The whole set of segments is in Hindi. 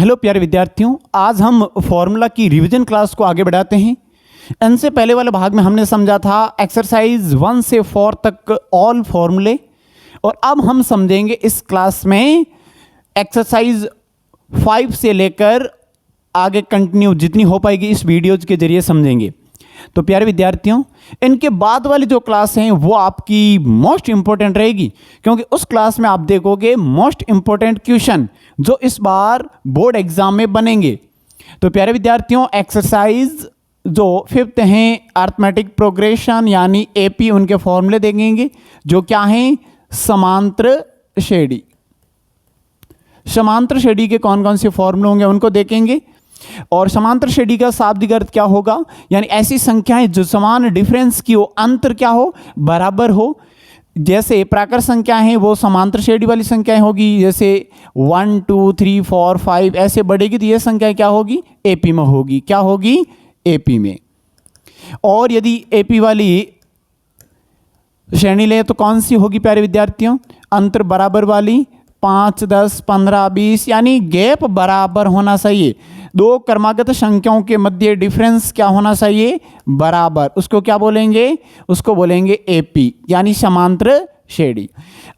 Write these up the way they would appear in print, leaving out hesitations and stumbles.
हेलो प्यारे विद्यार्थियों, आज हम फॉर्मूला की रिवीजन क्लास को आगे बढ़ाते हैं। इनसे पहले वाले भाग में हमने समझा था एक्सरसाइज 1 से 4 तक ऑल फॉर्मूले, और अब हम समझेंगे इस क्लास में एक्सरसाइज 5 से लेकर आगे कंटिन्यू जितनी हो पाएगी इस वीडियो के जरिए समझेंगे। तो प्यारे विद्यार्थियों, इनके बाद वाली जो क्लास हैं वो आपकी मोस्ट इंपॉर्टेंट रहेगी, क्योंकि उस क्लास में आप देखोगे मोस्ट इंपॉर्टेंट क्वेश्चन जो इस बार बोर्ड एग्जाम में बनेंगे। तो प्यारे विद्यार्थियों, एक्सरसाइज जो 5th हैं अरिथमेटिक प्रोग्रेशन यानी एपी, उनके फॉर्मूले देखेंगे जो क्या हैं, समांतर श्रेणी। समांतर श्रेणी के कौन कौन से फॉर्मूले होंगे उनको देखेंगे। और समांतर श्रेणी का शाब्दिक अर्थ क्या होगा, यानी ऐसी संख्याएं जो समान डिफरेंस की हो, अंतर क्या हो, बराबर हो। जैसे प्राकृत संख्या हैं वो समांतर श्रेणी वाली संख्याएं होगी, जैसे 1 2 3 4 5 ऐसे बढ़ेगी तो ये संख्या क्या होगी, एपी में होगी। क्या होगी, एपी में। और यदि एपी वाली श्रेणी ले तो कौन सी होगी प्यारे विद्यार्थियों, अंतर बराबर वाली, 5 10 15 20, यानी गैप बराबर होना चाहिए। दो क्रमागत संख्याओं के मध्य डिफरेंस क्या होना चाहिए, बराबर। उसको क्या बोलेंगे, उसको बोलेंगे एपी, यानी समांतर श्रेणी।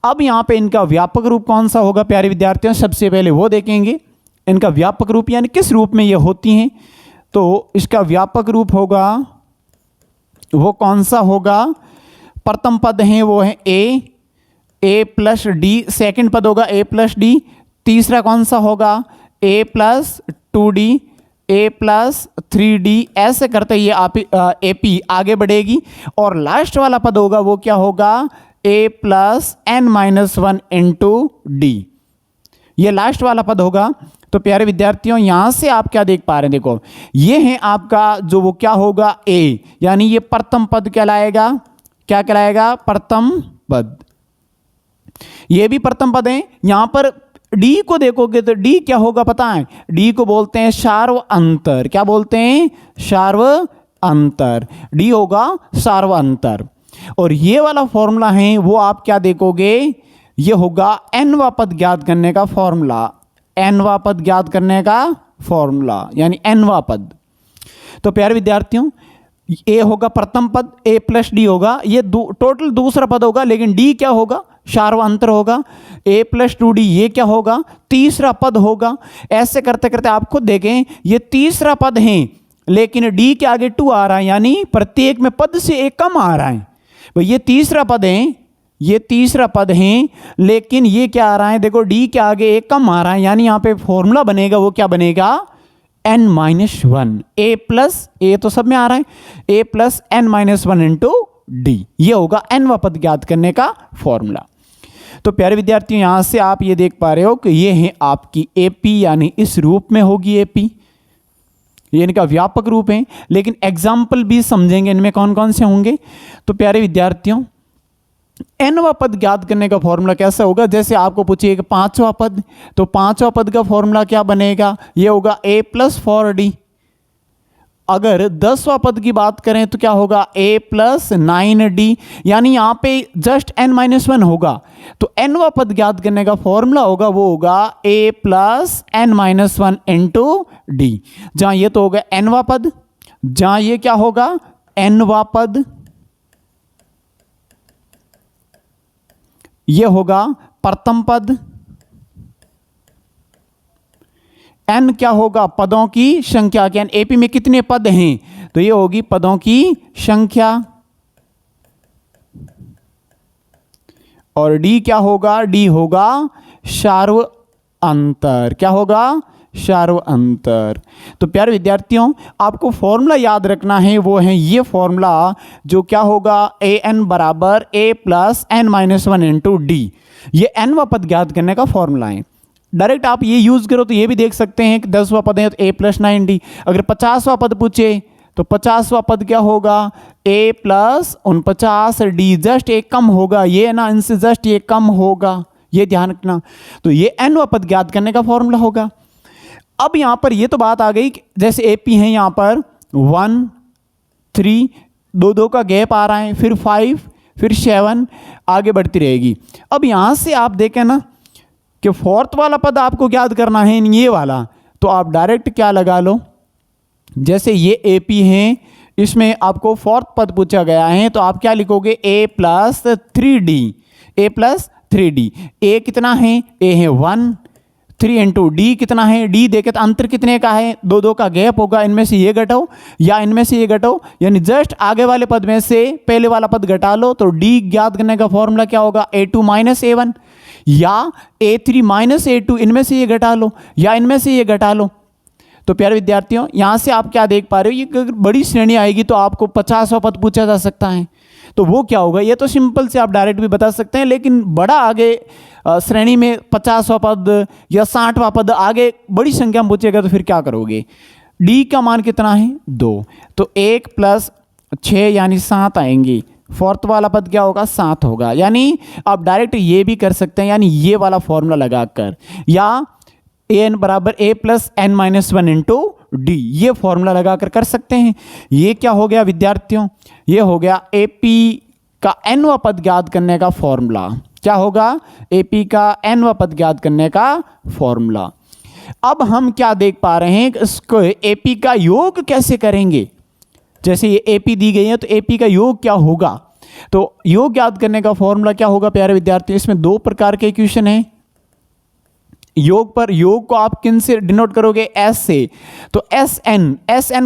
अब यहाँ पे इनका व्यापक रूप कौन सा होगा प्यारे विद्यार्थियों, सबसे पहले वो देखेंगे। इनका व्यापक रूप यानी किस रूप में ये होती हैं, तो इसका व्यापक रूप होगा वो कौन सा होगा, प्रथम पद हैं वो है ए प्लस डी, सेकेंड पद होगा ए प्लस डी, तीसरा कौन सा होगा, ए प्लस 2d, ए प्लस 3d, ऐसे करते ये आप एपी आगे बढ़ेगी। और लास्ट वाला पद होगा वो क्या होगा, ए प्लस n-1 इंटू डी, ये लास्ट वाला पद होगा। तो प्यारे विद्यार्थियों, यहां से आप क्या देख पा रहे हैं, देखो ये है आपका जो वो क्या होगा ए, यानी ये प्रथम पद कहलाएगा। क्या कहलाएगा, प्रथम पद। ये भी प्रथम पद है। यहां पर डी को देखोगे तो डी क्या होगा पता है, डी को बोलते हैं सार्व अंतर। क्या बोलते हैं, सार्व अंतर। डी होगा सार्व अंतर। और ये वाला फॉर्मूला है वो आप क्या देखोगे, ये होगा nवां पद ज्ञात करने का फॉर्मूला। nवां पद ज्ञात करने का फॉर्मूला यानी nवां पद। तो प्यारे विद्यार्थियों, ए होगा प्रथम पद, ए प्लस डी होगा, ये टोटल दूसरा पद होगा, लेकिन डी क्या होगा, सार्व अंतर होगा। ए प्लस 2d ये क्या होगा, तीसरा पद होगा। ऐसे करते करते आप खुद देखें, ये तीसरा पद है लेकिन डी के आगे 2 आ रहा है, यानी प्रत्येक में पद से एक कम आ रहा है। भाई ये तीसरा पद है, ये तीसरा पद है, लेकिन ये क्या आ रहा है, देखो डी के आगे एक कम आ रहा है, यानी यहाँ पे फॉर्मूला बनेगा वो क्या बनेगा, n-1। ए प्लस, ए तो सब में आ रहा है, ए प्लस n-1 इंटू डी, ये होगा nवां पद ज्ञात करने का फॉर्मूला। तो प्यारे विद्यार्थियों, यहां से आप ये देख पा रहे हो कि ये है आपकी एपी, यानी इस रूप में होगी एपी, ये इनका व्यापक रूप है। लेकिन एग्जाम्पल भी समझेंगे इनमें कौन कौन से होंगे। तो प्यारे विद्यार्थियों, nवां पद ज्ञात करने का फॉर्मूला कैसा होगा, जैसे आपको पूछिए कि 5वां पद, तो 5वां पद का फॉर्मूला क्या बनेगा, ये होगा a प्लस 4d। अगर 10वां पद की बात करें तो क्या होगा, a प्लस 9d, यानी यहाँ पे जस्ट n-1 होगा। तो nवां पद ज्ञात करने का फॉर्मूला होगा वो होगा a plus n-1 into D, जहां ये तो होगा nवां पद, जहां ये क्या होगा, nवां पद, ये होगा प्रथम पद। n क्या होगा, पदों की संख्या। क्या एपी में कितने पद हैं, तो ये होगी पदों की संख्या। और d क्या होगा, d होगा सार्व अंतर। क्या होगा, सार्व अंतर। तो प्यारे विद्यार्थियों, आपको फॉर्मूला याद रखना है वो है ये फॉर्मूला, जो क्या होगा, ए एन बराबर A plus n-1 into D, ये nवां पद ज्ञात करने का फॉर्मूला है। डायरेक्ट आप ये यूज करो तो ये भी देख सकते हैं कि 10वां पद है तो a प्लस 9d। अगर 50वां पद पूछे तो 50वां पद क्या होगा, a प्लस 49d, जस्ट एक कम होगा, ये ना इनसे जस्ट ये कम होगा, ये ध्यान रखना। तो ये nवां पद ज्ञात करने का फॉर्मूला होगा। अब यहां पर ये तो बात आ गई, जैसे एपी है यहाँ पर 1 3, 2 का गैप आ रहा है, फिर 5, फिर 7 आगे बढ़ती रहेगी। अब यहां से आप देखें ना कि 4th वाला पद आपको याद करना है ये वाला, तो आप डायरेक्ट क्या लगा लो, जैसे ये ए पी हैं, इसमें आपको फोर्थ पद पूछा गया है, तो आप क्या लिखोगे, ए प्लस 3d, ए प्लस 3d। ए कितना है, ए है 1, 3 इंटू डी कितना है, डी देखे तो अंतर कितने का है, दो दो का गैप होगा, इनमें से ये घटाओ या इनमें से ये घटाओ, यानी जस्ट आगे वाले पद में से पहले वाला पद घटा लो, तो डी ज्ञात करने का फॉर्मूला क्या होगा, a2 माइनस a1 या a3 माइनस a2, इनमें से ये घटा लो या इनमें से ये घटा लो। तो प्यारे विद्यार्थियों, यहां से आप क्या देख पा रहे हो, ये अगर बड़ी श्रेणी आएगी तो आपको 50वां पद पूछा जा सकता है, तो वो क्या होगा, ये तो सिंपल से आप डायरेक्ट भी बता सकते हैं, लेकिन बड़ा आगे श्रेणी में 50वां पद या 60वां पद आगे बड़ी संख्या में पूछेगा तो फिर क्या करोगे। डी का मान कितना है, 2, तो 1 प्लस 6 यानी 7 आएंगी, फोर्थ वाला पद क्या होगा, 7 होगा। यानी आप डायरेक्ट ये भी कर सकते हैं, यानी ये वाला फॉर्मूला लगाकर, या ए एन बराबर A plus N minus 1 into D, ये फॉर्मूला लगाकर कर सकते हैं। ये क्या हो गया विद्यार्थियों, ये हो गया एपी का एनवा पद ज्ञात करने का फॉर्मूला। क्या होगा, एपी का एनवा पद ज्ञात करने का फॉर्मूला। अब हम क्या देख पा रहे हैं, इसको एपी का योग कैसे करेंगे। जैसे ये एपी दी गई है तो एपी का योग क्या होगा, तो योग ज्ञात करने का फॉर्मूला क्या होगा प्यारे विद्यार्थियों, इसमें दो प्रकार के इक्वेशन है। योग पर, योग को आप किन से डिनोट करोगे, एस से, तो एस एन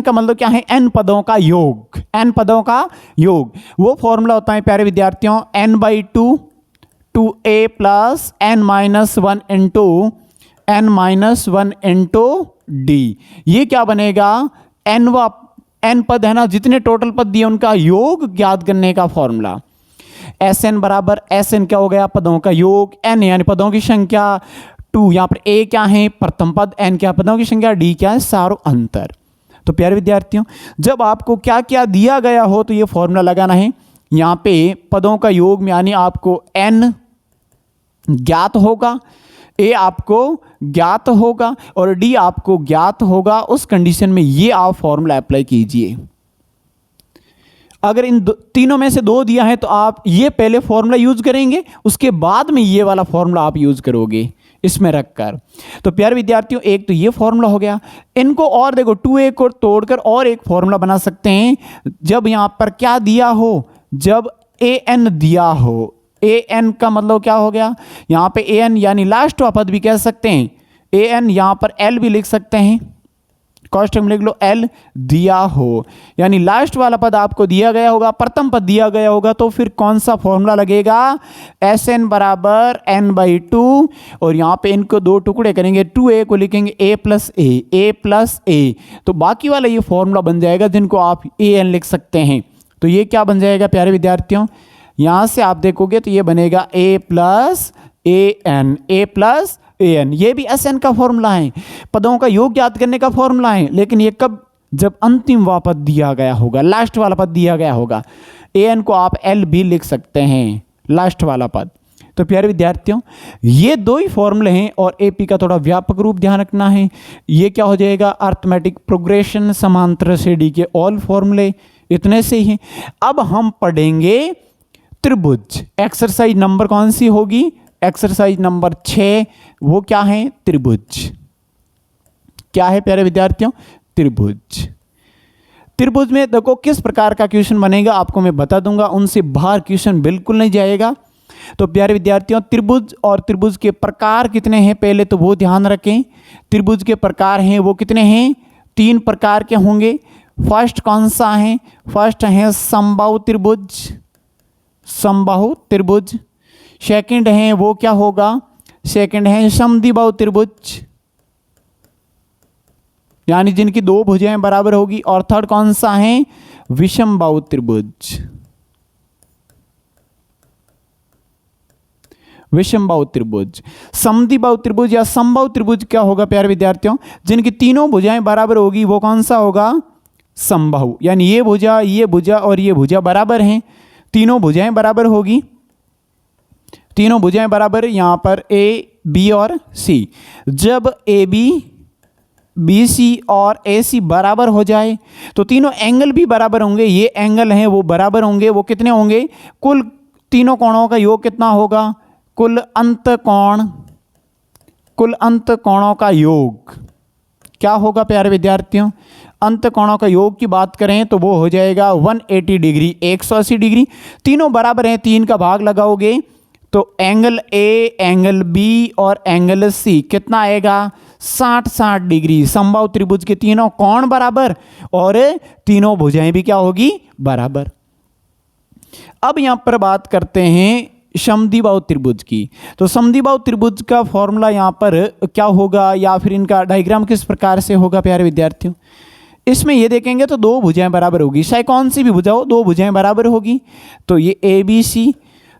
का मतलब क्या है, एन पदों का योग, एन पदों का योग। वो फॉर्मूला होता है प्यारे विद्यार्थियों n/2 to A plus N minus 1 into D. ये क्या बनेगा, एन पद है ना, जितने टोटल पद दिए उनका योग ज्ञात करने का फॉर्मूला। एस एन बराबर, एस एन क्या हो गया, पदों का योग, एन यानी पदों की संख्या, 2 यहां पर ए क्या है, प्रथम पद, एन क्या पदों की संख्या, डी क्या है, सारो अंतर। तो प्यारे विद्यार्थियों, जब आपको क्या क्या दिया गया हो तो ये फॉर्मूला लगाना है। यहां पे पदों का योग में यानी आपको एन ज्ञात होगा, ए आपको ज्ञात होगा और डी आपको ज्ञात होगा। उस कंडीशन में ये आप फॉर्मूला अप्लाई कीजिए। अगर इन तीनों में से 2 दिया है तो आप ये पहले फॉर्मूला यूज करेंगे, उसके बाद में ये वाला फॉर्मूला आप यूज करोगे इसमें रखकर। तो प्यारे विद्यार्थियों, एक तो ये फॉर्मूला हो गया। इनको और देखो, 2a को तोड़कर और एक फॉर्मूला बना सकते हैं। जब यहां पर क्या दिया हो, जब ए एन दिया हो, ए एन का मतलब क्या हो गया, यहां पे ए एन यानी लास्ट वाला पद भी कह सकते हैं, ए एन यहां पर एल भी लिख सकते हैं, कॉस्टम लिख लो एल दिया हो, यानी लास्ट वाला पद आपको दिया गया होगा, प्रथम पद दिया गया होगा, तो फिर कौन सा फॉर्मूला लगेगा, एस एन बराबर n/2 और यहां पे इनको 2 टुकड़े करेंगे, 2a को लिखेंगे a प्लस ए, तो बाकी वाला ये फॉर्मूला बन जाएगा जिनको आप ए एन लिख सकते हैं। तो ये क्या बन जाएगा प्यारे विद्यार्थियों, यहां से आप देखोगे तो ये बनेगा a प्लस ए एन, ये भी एस एन का फॉर्मूला है, पदों का योग ज्ञात करने का फॉर्मूला है, लेकिन ये कब, जब अंतिम वाला पद दिया गया होगा, लास्ट वाला पद दिया गया होगा। ए एन को आप एल भी लिख सकते हैं, लास्ट वाला पद। तो प्यारे विद्यार्थियों, ये 2 ही फॉर्मूले हैं और एपी का थोड़ा व्यापक रूप ध्यान रखना है। ये क्या हो जाएगा, अर्थमेटिक प्रोग्रेशन, समांतर श्रेणी के ऑल फॉर्मूले इतने से ही हैं। अब हम पढ़ेंगे त्रिभुज। एक्सरसाइज नंबर कौन सी होगी, एक्सरसाइज नंबर 6, वो क्या है, त्रिभुज। क्या है प्यारे विद्यार्थियों, त्रिभुज। त्रिभुज में देखो किस प्रकार का क्वेश्चन बनेगा आपको मैं बता दूंगा, उनसे बाहर क्वेश्चन बिल्कुल नहीं जाएगा। तो प्यारे विद्यार्थियों, त्रिभुज और त्रिभुज के प्रकार कितने हैं पहले तो वो ध्यान रखें। त्रिभुज के प्रकार हैं वो कितने हैं, 3 प्रकार के होंगे। फर्स्ट कौन सा है, फर्स्ट है समबाहु त्रिभुज। सेकंड है वो क्या होगा, सेकंड है समद्विबाहु त्रिभुज, यानी जिनकी 2 भुजाएं बराबर होगी। और थर्ड कौन सा है, विषमबाहु त्रिभुज। समद्विबाहु त्रिभुज या समबाहु त्रिभुज क्या होगा प्यारे विद्यार्थियों, जिनकी तीनों भुजाएं बराबर होगी वो कौन सा होगा, समबाहु, यानी ये भुजा और ये भुजा बराबर हैं, तीनों भुजाएं बराबर होगी, तीनों भुजाएं बराबर, यहां पर ए बी और सी। जब ए बी बी सी और ए सी बराबर हो जाए तो तीनों एंगल भी बराबर होंगे, ये एंगल हैं वो बराबर होंगे। वो कितने होंगे, कुल तीनों कोणों का योग कितना होगा, कुल अंत कोणों का योग क्या होगा प्यारे विद्यार्थियों? अंत कोणों का योग की बात करें तो वो हो जाएगा 180 डिग्री, 180 डिग्री। तीनों बराबर हैं, 3 का भाग लगाओगे तो एंगल ए, एंगल बी और एंगल सी कितना आएगा? 60-60 डिग्री। समबाहु त्रिभुज के तीनों कोण बराबर और तीनों भुजाएं भी क्या होगी? बराबर। अब यहां पर बात करते हैं समद्विबाहु त्रिभुज की। तो समद्विबाहु त्रिभुज का फॉर्मूला यहां पर क्या होगा या फिर इनका डायग्राम किस प्रकार से होगा प्यारे विद्यार्थियों? इसमें ये देखेंगे तो दो भुजाएं बराबर होगी, चाहे कौन सी भी भुजा हो, दो भुजाएं बराबर होगी। तो ये ए बी सी,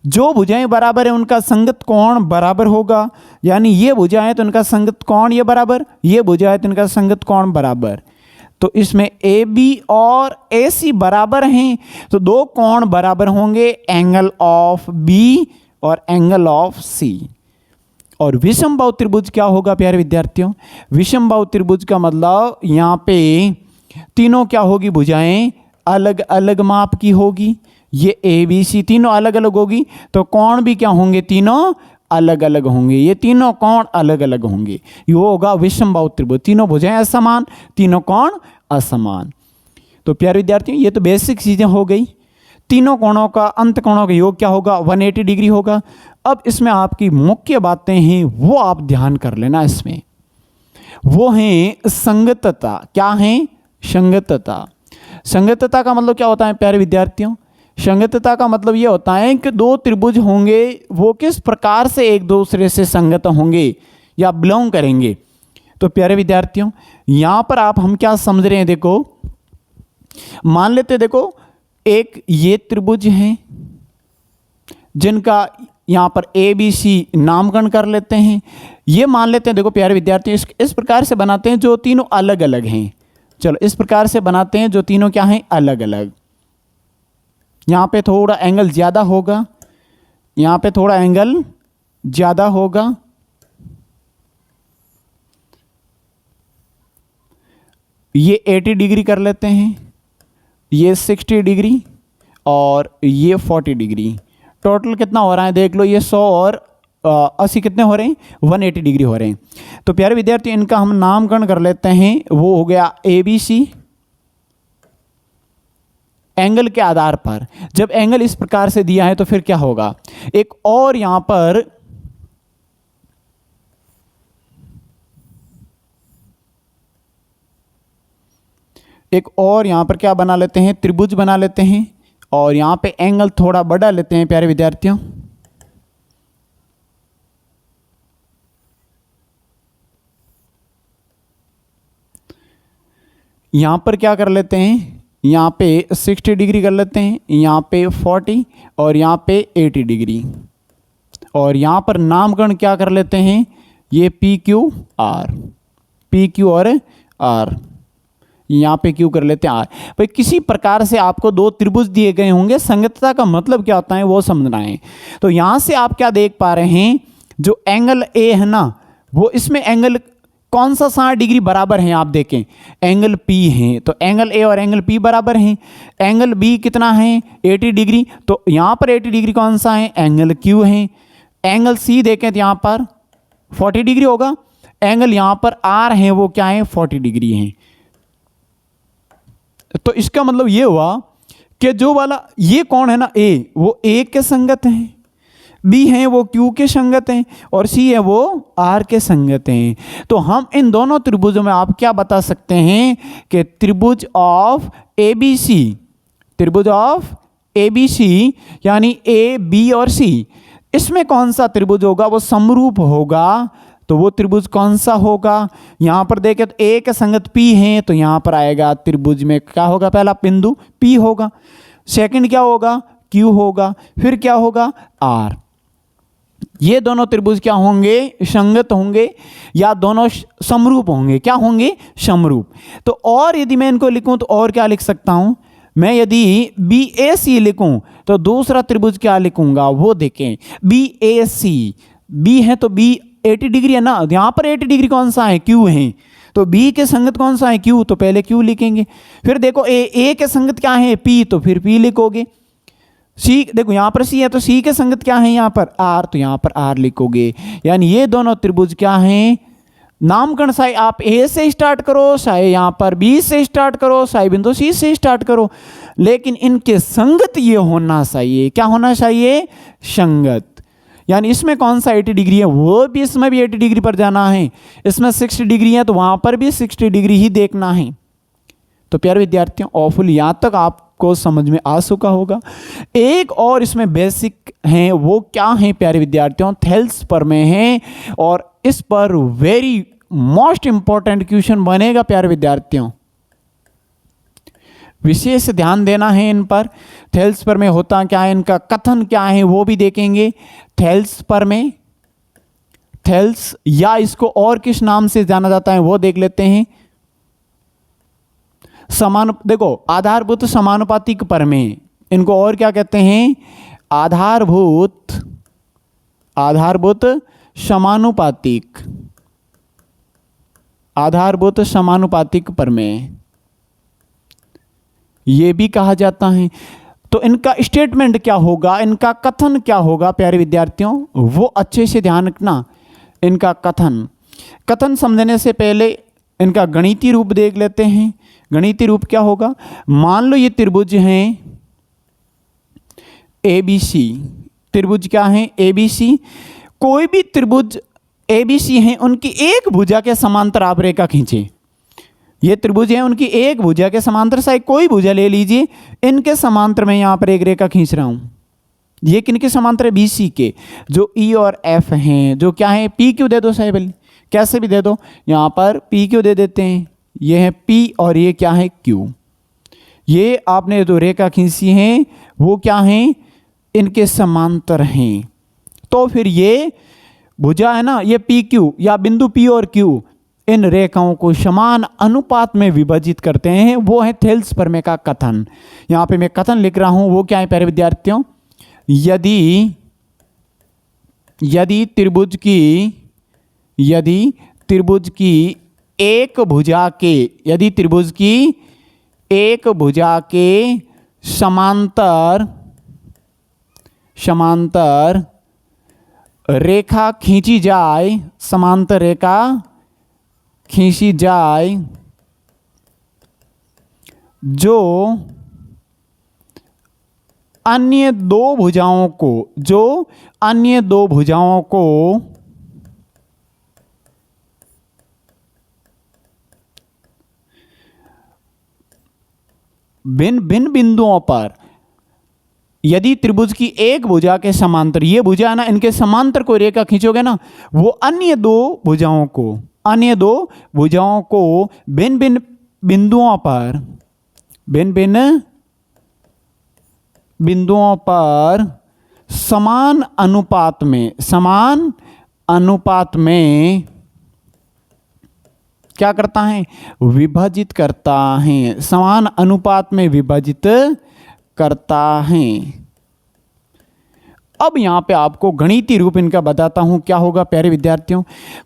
जो भुजाएं बराबर है उनका संगत कोण बराबर होगा, यानी ये भुजाएं तो उनका संगत कोण ये बराबर, ये भुजाएं तो उनका संगत कोण बराबर। तो इसमें ए बी और ए सी बराबर हैं तो दो कोण बराबर होंगे, एंगल ऑफ बी और एंगल ऑफ सी। और विषमबाहु त्रिभुज क्या होगा प्यारे विद्यार्थियों? विषमबाहु त्रिभुज का मतलब यहाँ पे तीनों क्या होगी? भुजाएं अलग अलग माप की होगी। ये ए बी सी तीनों अलग अलग होगी तो कोण भी क्या होंगे? तीनों अलग अलग होंगे। ये तीनों कोण अलग अलग होंगे, ये होगा विषमबाहु त्रिभुज। तीनों भुजाएं असमान, तीनों कोण असमान। तो प्यारे विद्यार्थियों ये तो बेसिक चीजें हो गई। तीनों कोणों का अंत कोणों का योग क्या होगा? 180 डिग्री होगा। अब इसमें आपकी मुख्य बातें हैं वो आप ध्यान कर लेना। इसमें वो हैं संगतता। क्या है? संगतता। संगतता का मतलब क्या होता है प्यारे विद्यार्थियों? संगतता का मतलब ये होता है कि दो त्रिभुज होंगे वो किस प्रकार से एक दूसरे से संगत होंगे या बिलोंग करेंगे। तो प्यारे विद्यार्थियों यहां पर आप हम क्या समझ रहे हैं? देखो मान लेते, देखो एक ये त्रिभुज हैं जिनका यहां पर ए बी सी नामकरण कर लेते हैं। ये मान लेते हैं, देखो प्यारे विद्यार्थियों इस प्रकार से बनाते हैं जो तीनों अलग अलग हैं। चलो इस प्रकार से बनाते हैं जो तीनों क्या हैं? अलग अलग। यहां पे थोड़ा एंगल ज्यादा होगा, यहां पे थोड़ा एंगल ज्यादा होगा। ये 80 डिग्री कर लेते हैं, ये 60 डिग्री और ये 40 डिग्री। टोटल कितना हो रहा है देख लो, ये 100 और 80 कितने हो रहे हैं? 180 डिग्री हो रहे हैं। तो प्यारे विद्यार्थी इनका हम नामकरण कर लेते हैं। वो हो गया ए बी सी। एंगल के आधार पर जब एंगल इस प्रकार से दिया है तो फिर क्या होगा? एक और यहां पर क्या बना लेते हैं? त्रिभुज बना लेते हैं और यहां पे एंगल थोड़ा बढ़ा लेते हैं प्यारे विद्यार्थियों। यहां पर क्या कर लेते हैं? यहाँ पे 60 डिग्री कर लेते हैं, यहाँ पे 40 और यहाँ पे 80 डिग्री। और यहाँ पर नामकरण क्या कर लेते हैं? ये P Q R, P Q और आर। यहाँ पे क्यू कर लेते हैं आर। भाई किसी प्रकार से आपको दो त्रिभुज दिए गए होंगे, संगतता का मतलब क्या होता है वो समझना है। तो यहाँ से आप क्या देख पा रहे हैं? जो एंगल ए है ना, वो इसमें एंगल कौन सा 60 डिग्री बराबर है? आप देखें एंगल P है तो एंगल A और एंगल P बराबर हैं। एंगल B कितना है? 80 डिग्री। तो यहाँ पर 80 डिग्री कौन सा है? एंगल Q है। एंगल C देखें तो यहाँ पर 40 डिग्री होगा। एंगल यहाँ पर R है वो क्या है? 40 डिग्री है। तो इसका मतलब ये हुआ कि जो वाला ये कौन है ना A, वो A के संगत है, B है वो Q के संगत हैं और C है वो R के संगत हैं। तो हम इन दोनों त्रिभुजों में आप क्या बता सकते हैं कि त्रिभुज ऑफ ABC, त्रिभुज ऑफ ABC यानी A, B और C, इसमें कौन सा त्रिभुज होगा? वो समरूप होगा। तो वो त्रिभुज कौन सा होगा? यहां पर देखें तो A के संगत P है तो यहां पर आएगा त्रिभुज में क्या होगा? पहला बिंदु P होगा, सेकंड क्या होगा? Q होगा, फिर क्या होगा? R। ये दोनों त्रिभुज क्या होंगे? संगत होंगे या दोनों समरूप होंगे। क्या होंगे? समरूप। तो और यदि मैं इनको लिखूं तो और क्या लिख सकता हूं? मैं यदि BAC लिखूं तो दूसरा त्रिभुज क्या लिखूंगा वो देखें, BAC। B है तो B 80 डिग्री है ना, यहां पर 80 डिग्री कौन सा है? Q है। तो B के संगत कौन सा है? Q। तो पहले Q लिखेंगे। फिर देखो A के संगत क्या है? P। तो फिर P लिखोगे। C देखो यहां पर C है तो C के संगत क्या है? यहां पर R। तो यहां पर R लिखोगे। यानी ये दोनों त्रिभुज क्या हैं? नामकरण चाहे आप ए से स्टार्ट करो, चाहे यहाँ पर बी से स्टार्ट करो, चाहे बिंदु सी से स्टार्ट करो, लेकिन इनके संगत ये होना चाहिए। क्या होना चाहिए? संगत। यानी इसमें कौन सा 80 डिग्री है, वो भी इसमें भी 80 डिग्री पर जाना है। इसमें 60 डिग्री है तो वहां पर भी 60 डिग्री ही देखना है। तो प्यारे विद्यार्थियों, ऑफुल यहां तक आपको समझ में आ चुका होगा। एक और इसमें बेसिक है, वो क्या है प्यारे विद्यार्थियों? थेल्स पर में है, और इस पर वेरी मोस्ट इंपॉर्टेंट क्वेश्चन बनेगा प्यारे विद्यार्थियों। विशेष ध्यान देना है इन पर। थेल्स पर में होता क्या है, इनका कथन क्या है, वो भी देखेंगे। थेल्स पर में, थेल्स या इसको और किस नाम से जाना जाता है वो देख लेते हैं। देखो, आधारभूत समानुपातिक परमेय, इनको और क्या कहते हैं? आधारभूत समानुपातिक, आधारभूत समानुपातिक परमेय ये भी कहा जाता है। तो इनका स्टेटमेंट क्या होगा, इनका कथन क्या होगा प्यारे विद्यार्थियों, वो अच्छे से ध्यान रखना। इनका कथन समझने से पहले इनका गणितीय रूप देख लेते हैं। गणितीय रूप क्या होगा? मान लो ये त्रिभुज हैं ABC, त्रिभुज क्या है? ABC। कोई भी त्रिभुज ABC हैं, उनकी एक भुजा के समांतर आप रेखा खींचे। ये त्रिभुज हैं, उनकी एक भुजा के समांतर, चाहे कोई भुजा ले लीजिए, इनके समांतर में यहां पर एक रेखा खींच रहा हूं। ये किनके समांतर है? BC के। जो E और F हैं, जो क्या है? PQ दे दो साहेब, कैसे भी दे दो, यहां पर PQ दे देते हैं। ये है P और ये क्या है? Q। ये आपने जो रेखा खींची है वो क्या है? इनके समांतर हैं। तो फिर ये भुजा है ना, ये PQ या बिंदु P और Q, इन रेखाओं को समान अनुपात में विभाजित करते हैं। वो है थेल्स प्रमेय का कथन। यहां पे मैं कथन लिख रहा हूं, वो क्या है प्यारे विद्यार्थियों? यदि त्रिभुज की एक भुजा के समांतर रेखा खींची जाए, समांतर रेखा खींची जाए, जो अन्य दो भुजाओं को भिन्न भिन्न बिंदुओं पर, यदि त्रिभुज की एक भुजा के समांतर, ये भुजा ना, इनके समांतर कोई रेखा खींचोगे ना, वो अन्य दो भुजाओं को भिन्न भिन्न बिंदुओं पर समान अनुपात में क्या करता है? विभाजित करता है। समान अनुपात में विभाजित करता है। अब यहां पे आपको गणितीय रूप इनका बताता हूं, क्या होगा प्यारे विद्यार्थियों?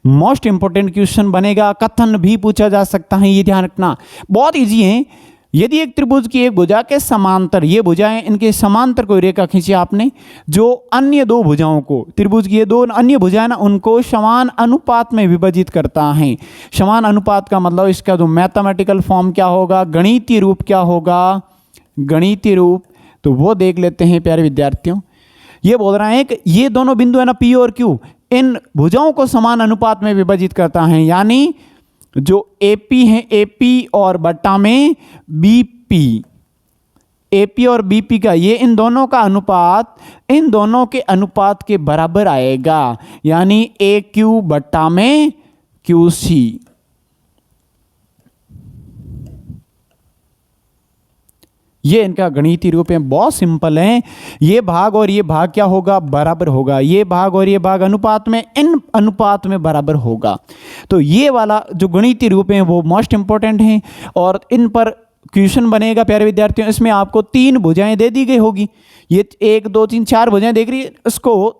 मोस्ट इंपोर्टेंट क्वेश्चन बनेगा। कथन भी पूछा जा सकता है, ये ध्यान रखना, बहुत इजी है। यदि एक त्रिभुज की एक भुजा के समांतर, ये भुजाएं, इनके समांतर कोई रेखा खींची आपने, जो अन्य दो भुजाओं को, त्रिभुज की ये दो अन्य भुजाएं ना, उनको समान अनुपात में विभाजित करता है। समान अनुपात का मतलब इसका जो मैथमेटिकल फॉर्म क्या होगा, गणितीय रूप क्या होगा? गणितीय रूप तो वो देख लेते हैं प्यारे विद्यार्थियों। ये बोल रहे हैं कि ये दोनों बिंदु है ना, P और Q, इन भुजाओं को समान अनुपात में विभाजित करता है। यानी जो AP है, AP और बट्टा में BP, AP और BP का, ये इन दोनों का अनुपात, इन दोनों के अनुपात के बराबर आएगा। यानी AQ बट्टा में QC। ये इनका गणितीय रूप है, बहुत सिंपल है। ये भाग और ये भाग क्या होगा? बराबर होगा। ये भाग और ये भाग अनुपात में, इन अनुपात में बराबर होगा। तो ये वाला जो गणितीय रूप है वो मोस्ट इंपॉर्टेंट है, और इन पर क्वेश्चन बनेगा प्यारे विद्यार्थियों। इसमें आपको 3 भुजाएं दे दी गई होगी। ये 1 2 3 4 भुजाएं देख रही है, इसको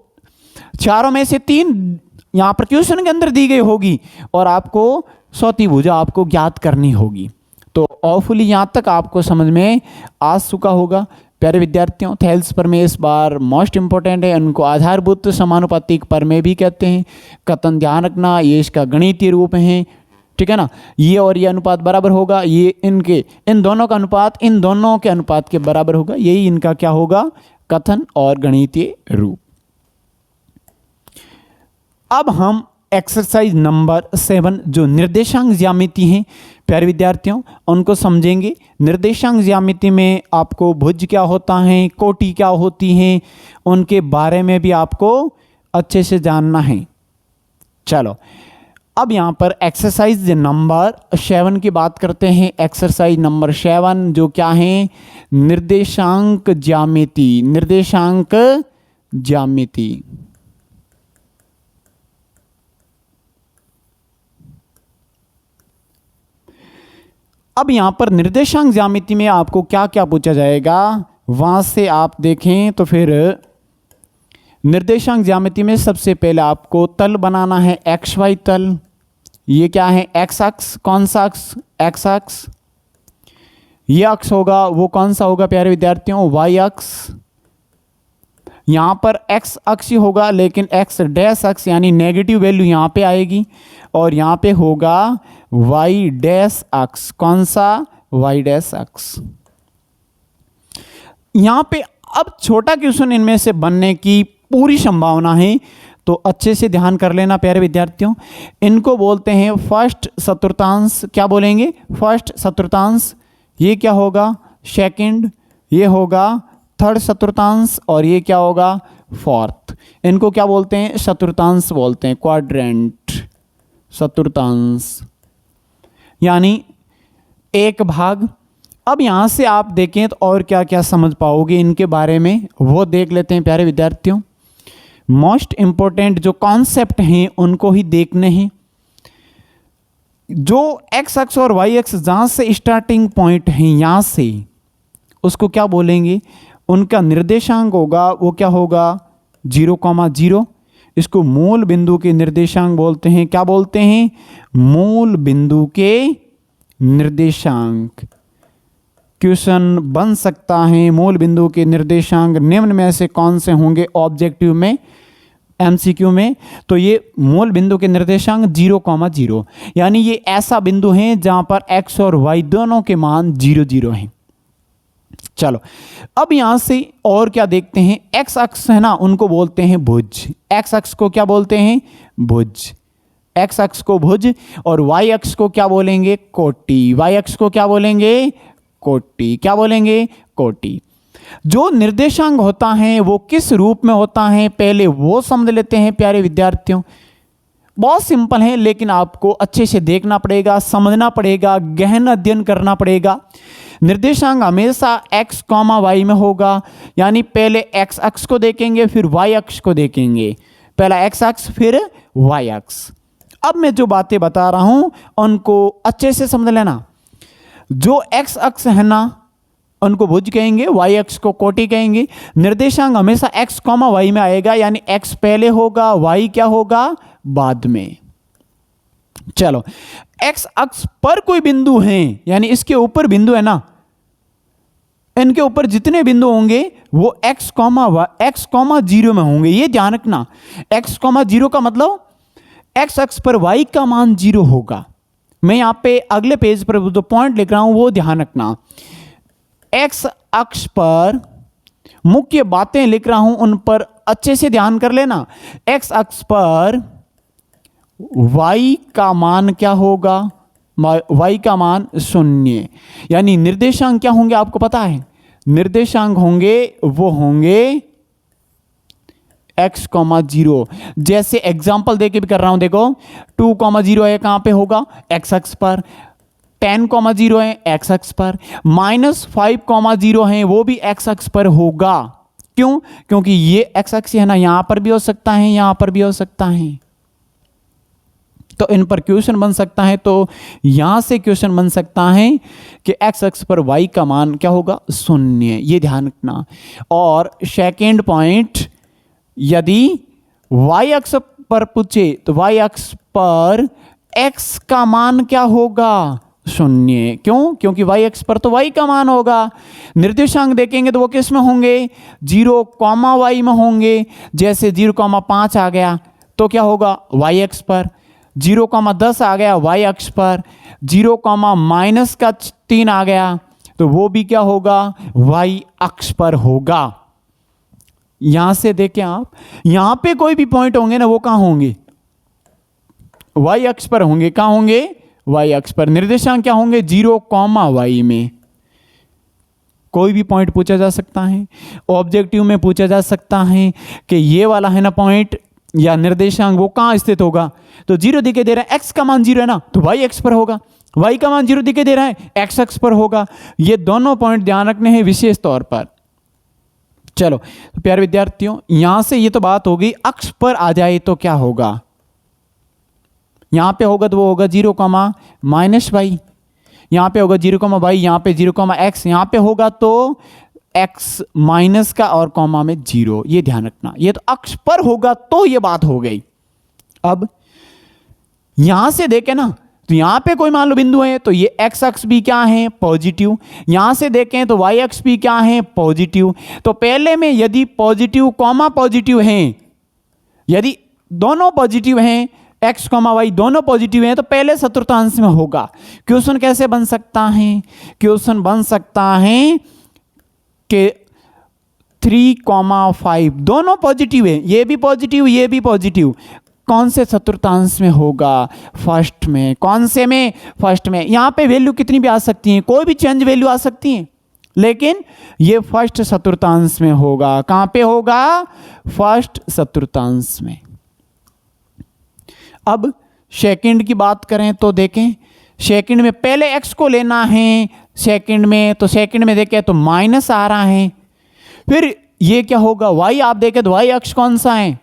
चारों में से 3 यहाँ पर क्वेश्चन के अंदर दी गई होगी, और आपको चौथी भुजा आपको ज्ञात करनी होगी। तो ऑफुली यहाँ तक आपको समझ में आ चुका होगा। प्यारे विद्यार्थियों, थेल्स प्रमेय इस बार मोस्ट इंपॉर्टेंट है, उनको आधारभूत समानुपातिक प्रमेय भी कहते हैं। कथन ध्यान रखना, ये इसका गणितीय रूप है, ठीक है ना। ये और ये अनुपात बराबर होगा, ये इनके इन दोनों का अनुपात इन दोनों के अनुपात के बराबर होगा, यही इनका क्या होगा, कथन और गणितीय रूप। अब हम एक्सरसाइज नंबर 7 जो निर्देशांक ज्यामिति हैं प्यारे विद्यार्थियों उनको समझेंगे। निर्देशांक ज्यामिति में आपको भुज क्या होता है, कोटि क्या होती हैं, उनके बारे में भी आपको अच्छे से जानना है। चलो अब यहाँ पर एक्सरसाइज नंबर 7 की बात करते हैं। एक्सरसाइज नंबर 7 जो क्या है, निर्देशांक ज्यामिति। निर्देशांक ज्यामिति अब यहां पर निर्देशांक ज्यामिति में आपको क्या क्या पूछा जाएगा, वहां से आप देखें तो फिर निर्देशांक ज्यामिति में सबसे पहले आपको तल बनाना है, एक्स वाई तल। ये क्या है, एक्स अक्ष। कौन सा अक्ष, एक्स अक्ष। ये अक्ष होगा वो कौन सा होगा प्यारे विद्यार्थियों, वाई अक्ष। यहां पर एक्स अक्ष ही होगा लेकिन एक्स डैश अक्ष यानी नेगेटिव वैल्यू यहां पे आएगी, और यहां पे होगा वाई डैश अक्ष। कौन सा, वाई डैश अक्ष। यहां पे अब छोटा क्वेश्चन इनमें से बनने की पूरी संभावना है, तो अच्छे से ध्यान कर लेना प्यारे विद्यार्थियों। इनको बोलते हैं फर्स्ट चतुर्थांश। क्या बोलेंगे, फर्स्ट चतुर्थांश। ये क्या होगा, सेकंड। ये होगा थर्ड चतुर्थांश, और ये क्या होगा, फोर्थ। इनको क्या बोलते हैं, चतुर्थांश बोलते हैं, क्वाड्रेंट, चतुर्थांश यानी एक भाग। अब यहां से आप देखें तो और क्या क्या समझ पाओगे इनके बारे में वो देख लेते हैं प्यारे विद्यार्थियों। मोस्ट इंपॉर्टेंट जो कॉन्सेप्ट हैं उनको ही देखने हैं। जो एक्स अक्ष और वाई अक्ष जहां से स्टार्टिंग पॉइंट है यहां से, उसको क्या बोलेंगे, उनका निर्देशांक होगा वो क्या होगा, 0,0। इसको मूल बिंदु के निर्देशांक बोलते हैं। क्या बोलते हैं, मूल बिंदु के निर्देशांक। क्वेश्चन बन सकता है मूल बिंदु के निर्देशांक निम्न में से कौन से होंगे ऑब्जेक्टिव में, एमसीक्यू में। तो ये मूल बिंदु के निर्देशांक 0,0 यानी ये ऐसा बिंदु है जहां पर एक्स और वाई दोनों के मान 0,0 हैं। चलो अब यहां से और क्या देखते हैं, एक्स अक्ष है ना, उनको बोलते हैं भुज। एक्स अक्ष को क्या बोलते हैं, भुज। एक्स अक्ष को भुज, और वाई अक्ष को क्या बोलेंगे, कोटि। वाई अक्ष को क्या बोलेंगे, कोटि। क्या बोलेंगे, कोटि। जो निर्देशांक होता है वो किस रूप में होता है, पहले वो समझ लेते हैं प्यारे विद्यार्थियों। बहुत सिंपल है लेकिन आपको अच्छे से देखना पड़ेगा, समझना पड़ेगा, गहन अध्ययन करना पड़ेगा। निर्देशांक हमेशा x, y में होगा, यानी पहले x अक्ष को देखेंगे फिर y अक्ष को देखेंगे। पहला x अक्ष फिर y अक्ष। अब मैं जो बातें बता रहा हूं उनको अच्छे से समझ लेना। जो x अक्ष है ना उनको भुज कहेंगे, y अक्ष को कोटि कहेंगे। निर्देशांक हमेशा x, y में आएगा, यानी x पहले होगा, y क्या होगा, बाद में। चलो x अक्ष पर कोई बिंदु हैं, यानी इसके ऊपर बिंदु है ना, इनके ऊपर जितने बिंदु होंगे वो x, 0 में होंगे। ये ध्यान रखना, x, 0 का मतलब x अक्ष पर y का मान 0 होगा। मैं यहां पे अगले पेज पर जो पॉइंट लिख रहा हूं वो ध्यान रखना। x अक्ष पर मुख्य बातें लिख रहा हूं उन पर अच्छे से ध्यान कर लेना। x अक्ष पर y का मान क्या होगा, y का मान 0, यानी निर्देशांक क्या होंगे आपको पता है, निर्देशांक होंगे वो होंगे x, 0। जैसे एग्जांपल देके भी कर रहा हूं, देखो 2,0 है, कहां पे होगा, x अक्ष पर। 10,0 है x अक्ष पर। -5,0 है वो भी x अक्ष पर होगा। क्यों, क्योंकि ये x अक्ष है ना, यहां पर भी हो सकता है, यहां पर भी हो सकता है, तो इन पर क्वेश्चन बन सकता है। तो यहां से क्वेश्चन बन सकता है कि x अक्ष पर y का मान क्या होगा, 0। ये ध्यान रखना। और सेकेंड पॉइंट, यदि y अक्ष पर पूछे तो y अक्ष पर x का मान क्या होगा, शून्य। क्यों? क्योंकि वाई एक्स पर तो वाई का मान होगा। निर्देशांक देखेंगे तो वो किस में होंगे? 0, वाई में होंगे। जैसे 0,5 आ गया तो क्या होगा? वाई एक्स पर। 0,10 आ गया वाई अक्ष पर। 0,-3 आ गया तो वो भी क्या होगा? वाई अक्ष पर होगा। यहां से देखें आप, यहां पे कोई भी पॉइंट होंगे ना, वो कहां होंगे? वाई अक्ष पर होंगे। कहां होंगे? वाई अक्ष पर। निर्देशांक क्या होंगे? 0, वाई में। कोई भी पॉइंट पूछा जा सकता है, ऑब्जेक्टिव में पूछा जा सकता है कि ये वाला है ना पॉइंट या निर्देशांक, वो कहां स्थित होगा? तो 0 दिखाई दे रहा है, एक्स का मान 0 है ना, तो वाई एक्स पर होगा। वाई का मान 0 दिखाई दे रहा है, एक्स अक्ष पर होगा। ये दोनों पॉइंट ध्यान रखने हैं विशेष तौर पर। चलो तो प्यारे विद्यार्थियों, यहां से ये तो बात हो गई। अक्ष पर आ जाए तो क्या होगा? यहां पे होगा तो वो होगा 0,-y। यहां पे होगा 0,y, यहां पे 0,x, यहां पे होगा तो x माइनस का और कॉमा में 0। ये ध्यान रखना, ये तो अक्ष पर होगा तो ये बात हो गई। अब यहां से देखें ना, तो यहां पे कोई मान लो बिंदु है तो ये x अक्ष भी क्या है? पॉजिटिव। यहां से देखें तो y अक्ष भी क्या है? पॉजिटिव। तो पहले में यदि पॉजिटिव कॉमा पॉजिटिव हैं, यदि दोनों पॉजिटिव हैं, x, y दोनों पॉजिटिव हैं, तो पहले चतुर्थांश में होगा। क्वेश्चन कैसे बन सकता है? क्वेश्चन बन सकता है कि 3,5 दोनों पॉजिटिव है, ये भी पॉजिटिव ये भी पॉजिटिव। कौन से चतुर्थांश में होगा? फर्स्ट में। कौन से में? फर्स्ट में। यहां पे वैल्यू कितनी भी आ सकती है, कोई भी चेंज वैल्यू आ सकती है, लेकिन ये फर्स्ट चतुर्थांश में होगा। कहां पे होगा? फर्स्ट चतुर्थांश में। अब सेकंड की बात करें तो देखें, सेकंड में पहले x को लेना है सेकंड में, तो सेकंड में देखें तो माइनस आ रहा है। फिर ये क्या होगा? y आप देखें तो y अक्ष कौन सा है?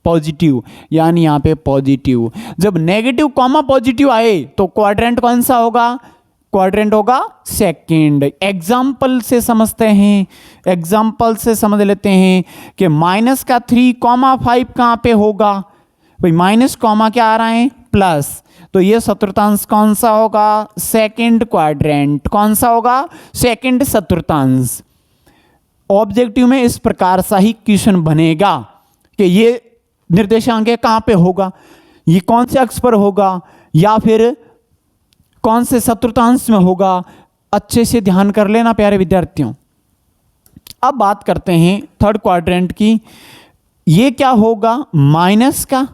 पॉजिटिव, यानी यहां पे पॉजिटिव। जब नेगेटिव कॉमा पॉजिटिव आए तो क्वाड्रेंट कौन सा होगा? क्वाड्रेंट होगा सेकंड। एग्जाम्पल से समझते हैं, एग्जाम्पल से समझ लेते हैं कि माइनस का 3,5 कहां पे होगा? भाई माइनस कॉमा क्या आ रहा है? प्लस। तो ये चतुर्थांश कौन सा होगा? Second quadrant. कौन सा होगा? सेकंड चतुर्थांश। ऑब्जेक्टिव में इस प्रकार सा ही क्वेश्चन बनेगा कि ये निर्देशांक कहां पे होगा, ये कौन से अक्ष पर होगा, या फिर कौन से चतुर्थांश में होगा। अच्छे से ध्यान कर लेना प्यारे विद्यार्थियों। अब बात करते हैं थर्ड क्वाड्रेंट की। ये क्या होगा? माइनस का,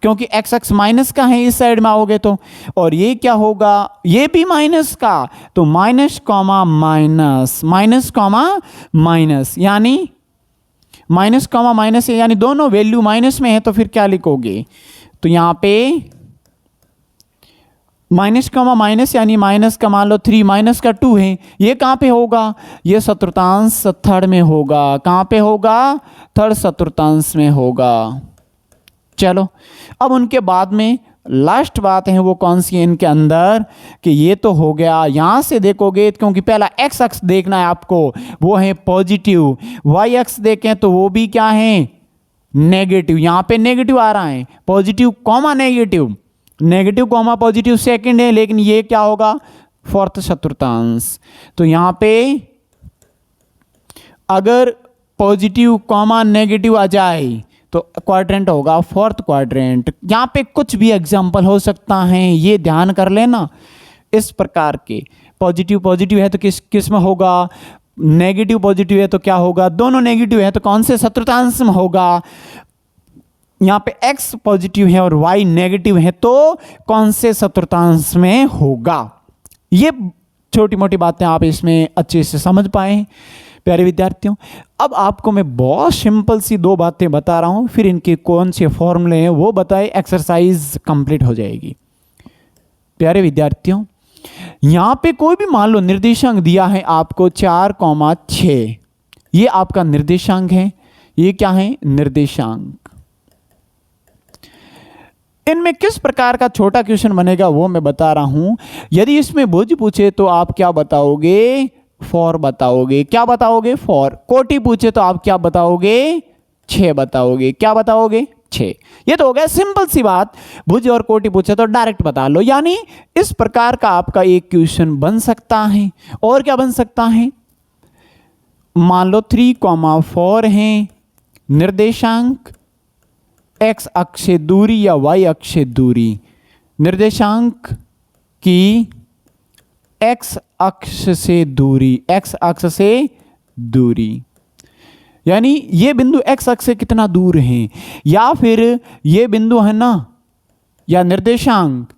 क्योंकि एक्स अक्ष माइनस का है इस साइड में आओगे तो। और ये क्या होगा? ये भी माइनस का, तो minus comma minus, minus comma minus, यानी माइनस कॉमा माइनस है, यानी दोनों वैल्यू माइनस में है। तो फिर क्या लिखोगे? तो यहां पे माइनस कॉमा माइनस, यानी माइनस का मान लो 3 माइनस का 2 है। ये कहां पे होगा? ये चतुर्थांश थर्ड में होगा। कहां पे होगा? थर्ड चतुर्थांश में होगा। चलो अब उनके बाद में लास्ट बात है वो कौन सी है इनके अंदर, कि ये तो हो गया। यहां से देखोगे क्योंकि पहला एक्स अक्ष देखना है आपको, वो है पॉजिटिव। वाई अक्ष देखें तो वो भी क्या है? नेगेटिव। यहां पे नेगेटिव आ रहा है, positive comma negative, negative comma positive second है, लेकिन ये क्या होगा? फोर्थ चतुर्थांश। तो यहां पे अगर पॉजिटिव कॉमा नेगेटिव आ जाए तो क्वाड्रेंट होगा फोर्थ क्वाड्रेंट। यहां पे कुछ भी एग्जांपल हो सकता है, ये ध्यान कर लेना। इस प्रकार के पॉजिटिव पॉजिटिव है तो किस में होगा? नेगेटिव पॉजिटिव है तो क्या होगा? दोनों नेगेटिव है तो कौन से चतुर्थांश में होगा? यहां पे x पॉजिटिव है और y नेगेटिव है तो कौन से चतुर्थांश में होगा? ये छोटी मोटी बातें आप इसमें अच्छे से समझ पाए प्यारे विद्यार्थियों। अब आपको मैं बहुत सिंपल सी 2 बातें बता रहा हूं, फिर इनके कौन से फॉर्मूले हैं वो बताए, एक्सरसाइज कंप्लीट हो जाएगी। प्यारे विद्यार्थियों, यहां पे कोई भी मान लो निर्देशांक दिया है आपको 4,6, ये आपका निर्देशांक है। ये क्या है? निर्देशांक। इनमें किस प्रकार का छोटा क्वेश्चन बनेगा वो मैं बता रहा हूं। यदि इसमें भुज पूछे तो आप क्या बताओगे? 4 बताओगे। क्या बताओगे? 4। कोटि पूछे तो आप क्या बताओगे? 6 बताओगे। क्या बताओगे? 6। ये तो हो गया सिंपल सी बात। भुज और कोटि पूछे तो डायरेक्ट बता लो। यानी इस प्रकार का आपका एक क्वेश्चन बन सकता है। और क्या बन सकता है, मान लो 3,4 हैं निर्देशांक, x अक्ष से दूरी या y अक्ष से दूरी, निर्देशांक की x अक्ष से दूरी, x अक्ष से दूरी, यानी ये बिंदु x अक्ष से कितना दूर है, या फिर ये बिंदु है ना, या निर्देशांक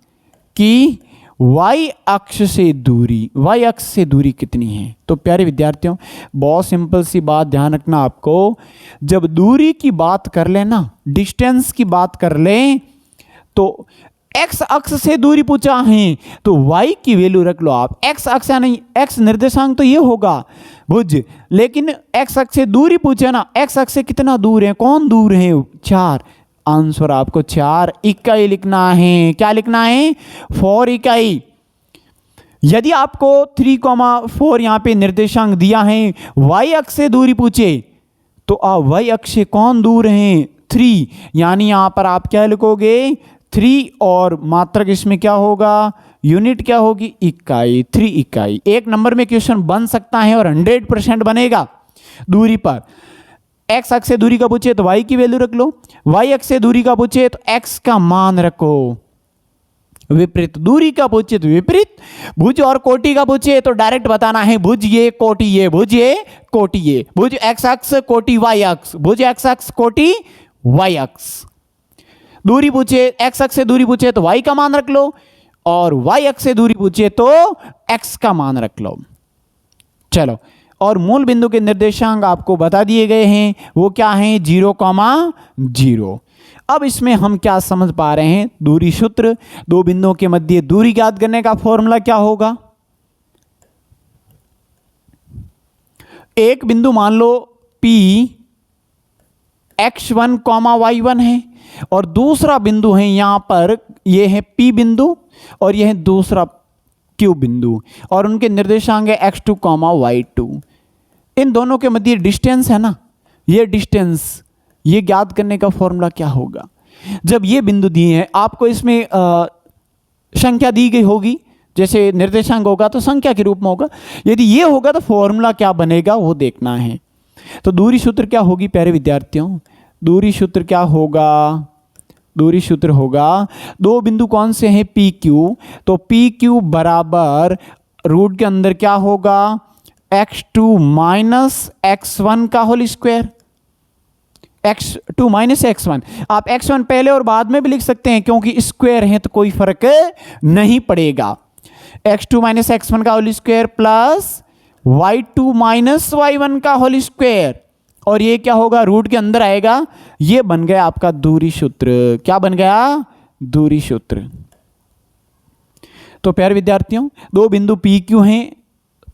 की y अक्ष से दूरी, y अक्ष से दूरी कितनी है। तो प्यारे विद्यार्थियों, बहुत सिंपल सी बात ध्यान रखना आपको, जब दूरी की बात कर लेना, डिस्टेंस की बात कर लें, तो x अक्ष से दूरी पूछा है तो y की वैल्यू रख लो आप। x अक्ष यानी x निर्देशांक तो ये होगा भुज, लेकिन x अक्ष से दूरी पूछे ना, x अक्ष से कितना दूर है, कौन दूर है, 4। आंसर आपको 4 इकाई लिखना है। क्या लिखना है, 4 इकाई। यदि आपको 3,4 यहां पे निर्देशांक दिया है, y अक्ष से दूरी पूछे तो y अक्ष से कौन दूर है, 3, यानी यहां पर आप क्या लिखोगे, 3 और मात्रक इसमें क्या होगा, यूनिट क्या होगी, इकाई, 3 इकाई। एक नंबर में क्वेश्चन बन सकता है और 100% बनेगा। दूरी पर x अक्ष से दूरी का पूछे तो y की वैल्यू रख लो, y अक्ष से दूरी का पूछे तो x का मान रखो, विपरीत दूरी का पूछे तो विपरीत, भुज और कोटि का पूछे तो डायरेक्ट बताना है, भुज ये कोटि ये, भुज ये कोटि ये, भुज x अक्ष कोटि y अक्ष, भुज x अक्ष कोटि y अक्ष। दूरी पूछे, x अक्ष से दूरी पूछे तो y का मान रख लो, और y अक्ष से दूरी पूछे तो x का मान रख लो। चलो, और मूल बिंदु के निर्देशांक आपको बता दिए गए हैं, वो क्या है, 0,0। अब इसमें हम क्या समझ पा रहे हैं, दूरी सूत्र, दो बिंदुओं के मध्य दूरी ज्ञात करने का फॉर्मूला क्या होगा। एक बिंदु मान लो P x1, y1 है, और दूसरा बिंदु है यहां पर, ये है P बिंदु और यह है दूसरा Q बिंदु, और उनके निर्देशांक है x2, y2। इन दोनों के मध्य डिस्टेंस है ना, ये डिस्टेंस, ये ज्ञात करने का फॉर्मूला क्या होगा। जब ये बिंदु दिए हैं आपको, इसमें संख्या दी गई होगी, जैसे निर्देशांक होगा तो संख्या के रूप में होगा, यदि ये होगा तो फॉर्मूला क्या बनेगा वो देखना है। तो दूरी सूत्र क्या होगी प्यारे विद्यार्थियों, दूरी सूत्र क्या होगा, दूरी सूत्र होगा, दो बिंदु कौन से हैं, पी क्यू, तो पी क्यू बराबर रूट के अंदर क्या होगा, x2 माइनस x1 का whole square, x2 minus x1। आप x1 पहले और बाद में भी लिख सकते हैं, क्योंकि स्क्वायर है तो कोई फर्क नहीं पड़ेगा। x2 माइनस x1 का whole square plus y2 minus y1 का होल स्क्वायर, और ये क्या होगा, रूट के अंदर आएगा। ये बन गया आपका दूरी सूत्र। क्या बन गया, दूरी सूत्र। तो प्यारे विद्यार्थियों, दो बिंदु पी क्यू हैं,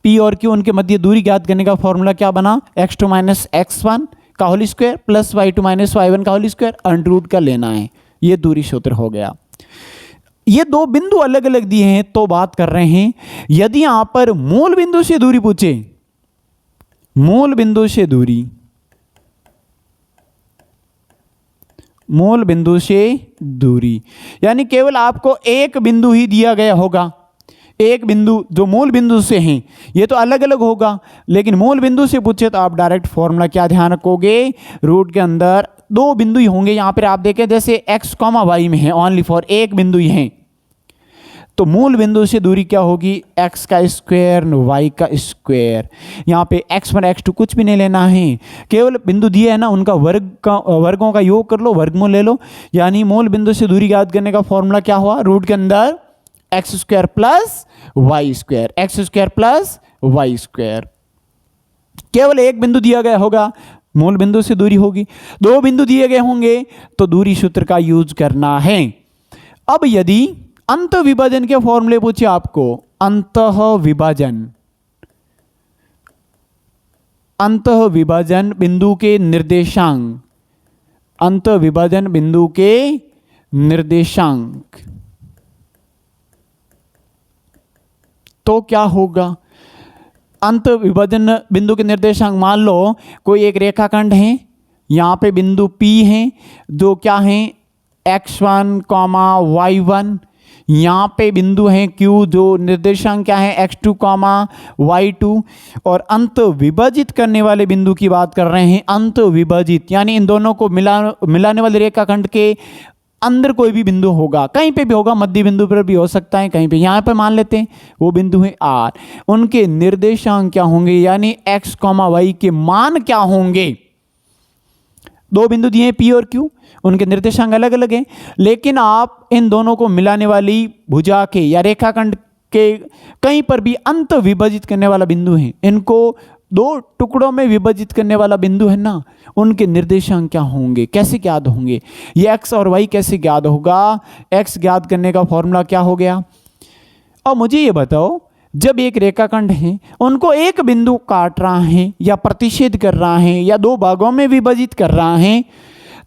पी और क्यू, उनके मध्य दूरी ज्ञात करने का फॉर्मूला क्या बना, x2 माइनस x1 का whole square plus y2 minus y1 का होल स्क्वायर, अंडर रूट का लेना है। ये दूरी सूत्र हो गया। ये दो बिंदु अलग अलग दिए हैं तो बात कर रहे हैं, यदि यहां पर मूल बिंदु से दूरी पूछे, मूल बिंदु से दूरी, मूल बिंदु से दूरी, यानी केवल आपको एक बिंदु ही दिया गया होगा, एक बिंदु जो मूल बिंदु से हैं, ये तो अलग अलग होगा, लेकिन मूल बिंदु से पूछे तो आप डायरेक्ट फॉर्मूला क्या ध्यान रखोगे, रूट के अंदर दो बिंदु ही होंगे। यहां पर आप देखें जैसे x, y में है, ओनली फॉर एक बिंदु ही है, तो मूल बिंदु से दूरी क्या होगी, x का स्क्वायर y का स्क्वायर। यहाँ पे x1 x2 कुछ भी नहीं लेना है, केवल बिंदु दिए है ना उनका वर्गों का योग कर लो, वर्गमूल ले लो। यानी मूल बिंदु से दूरी ज्ञात करने का फॉर्मूला क्या हुआ, रूट के अंदर x square plus Y square, x square plus Y square. केवल एक बिंदु दिया गया होगा, मूल बिंदु से दूरी होगी। दो बिंदु दिए गए होंगे तो दूरी सूत्र का यूज करना है। अब यदि अंत विभाजन के फॉर्मूले पूछे आपको, अंतः विभाजन, अंतः विभाजन बिंदु के निर्देशांक, अंतः विभाजन बिंदु के निर्देशांक, तो क्या होगा, अंत विभाजन बिंदु के निर्देशांक, मान लो कोई एक रेखाखंड है, यहाँ पे बिंदु P हैं जो क्या हैं x1, y1। यहाँ पे बिंदु हैं Q जो निर्देशांक क्या है x2, y2। और अंत विभाजित करने वाले बिंदु की बात कर रहे हैं। अंत विभाजित यानी इन दोनों को मिलाने वाले रेखाखंड के अंदर कोई भी बिंदु होगा, कहीं पे भी होगा, मध्य बिंदु पर भी हो सकता है, कहीं पे। यहाँ पे मान लेते हैं वो बिंदु है R। उनके निर्देशांक क्या होंगे यानी x, y के मान क्या होंगे। दो बिंदु दिए हैं P और Q, उनके निर्देशांक अलग अलग हैं, लेकिन आप इन दोनों को मिलाने वाली भुजा के या रेखाखंड के कहीं पर भी अंत विभाजित करने वाला बिंदु है, इनको दो टुकड़ों में विभाजित करने वाला बिंदु है ना, उनके निर्देशांक क्या होंगे, कैसे ज्ञात होंगे। ये x और y कैसे ज्ञात होगा। x ज्ञात करने का फॉर्मूला क्या हो गया। और मुझे ये बताओ, जब एक रेखाखंड है उनको एक बिंदु काट रहा है या प्रतिच्छेद कर रहा है या दो भागों में विभाजित कर रहा है,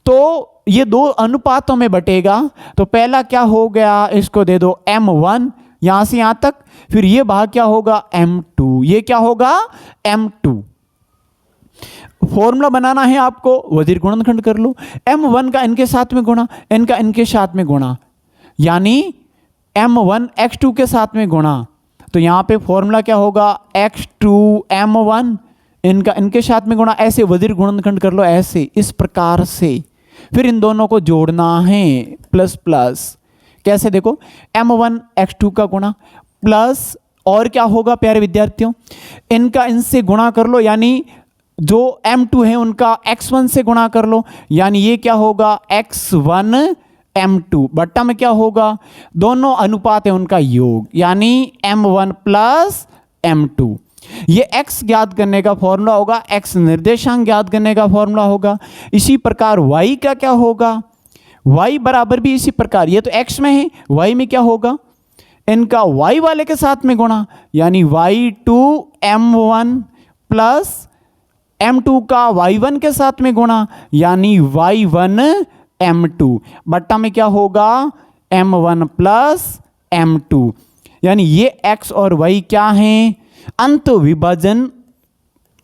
तो ये दो अनुपातों में बटेगा। तो पहला क्या हो गया, इसको दे दो m1 यहां से यहां तक, फिर ये भाग क्या होगा m2, ये क्या होगा m2। फॉर्मूला बनाना है आपको, वजीर गुणनखंड कर लो। m1 का इनके साथ में गुणा, इनका इनके साथ में गुणा, यानी m1 x2 के साथ में गुणा। तो यहां पे फॉर्मूला क्या होगा x2 m1, इनका इनके साथ में गुणा। ऐसे वजीर गुणनखंड कर लो, ऐसे इस प्रकार से। फिर इन दोनों को जोड़ना है प्लस प्लस। कैसे देखो, m1 x2 का गुणा प्लस, और क्या होगा प्यारे विद्यार्थियों, इनका इनसे गुणा कर लो, यानी जो m2 है उनका x1 से गुणा कर लो, यानी ये क्या होगा x1 m2 बट्टा में क्या होगा, दोनों अनुपात है उनका योग, यानी m1 प्लस m2। ये x ज्ञात करने का फॉर्मूला होगा, x निर्देशांक ज्ञात करने का फॉर्मूला होगा। इसी प्रकार y का क्या होगा, y बराबर भी इसी प्रकार, ये तो x में है, y में क्या होगा, इनका y वाले के साथ में गुणा, यानी y2 m1 प्लस m2 का y1 के साथ में गुणा, यानी y1 m2 बट्टा में क्या होगा m1 प्लस m2। यानी ये x और y क्या हैं, अंत विभाजन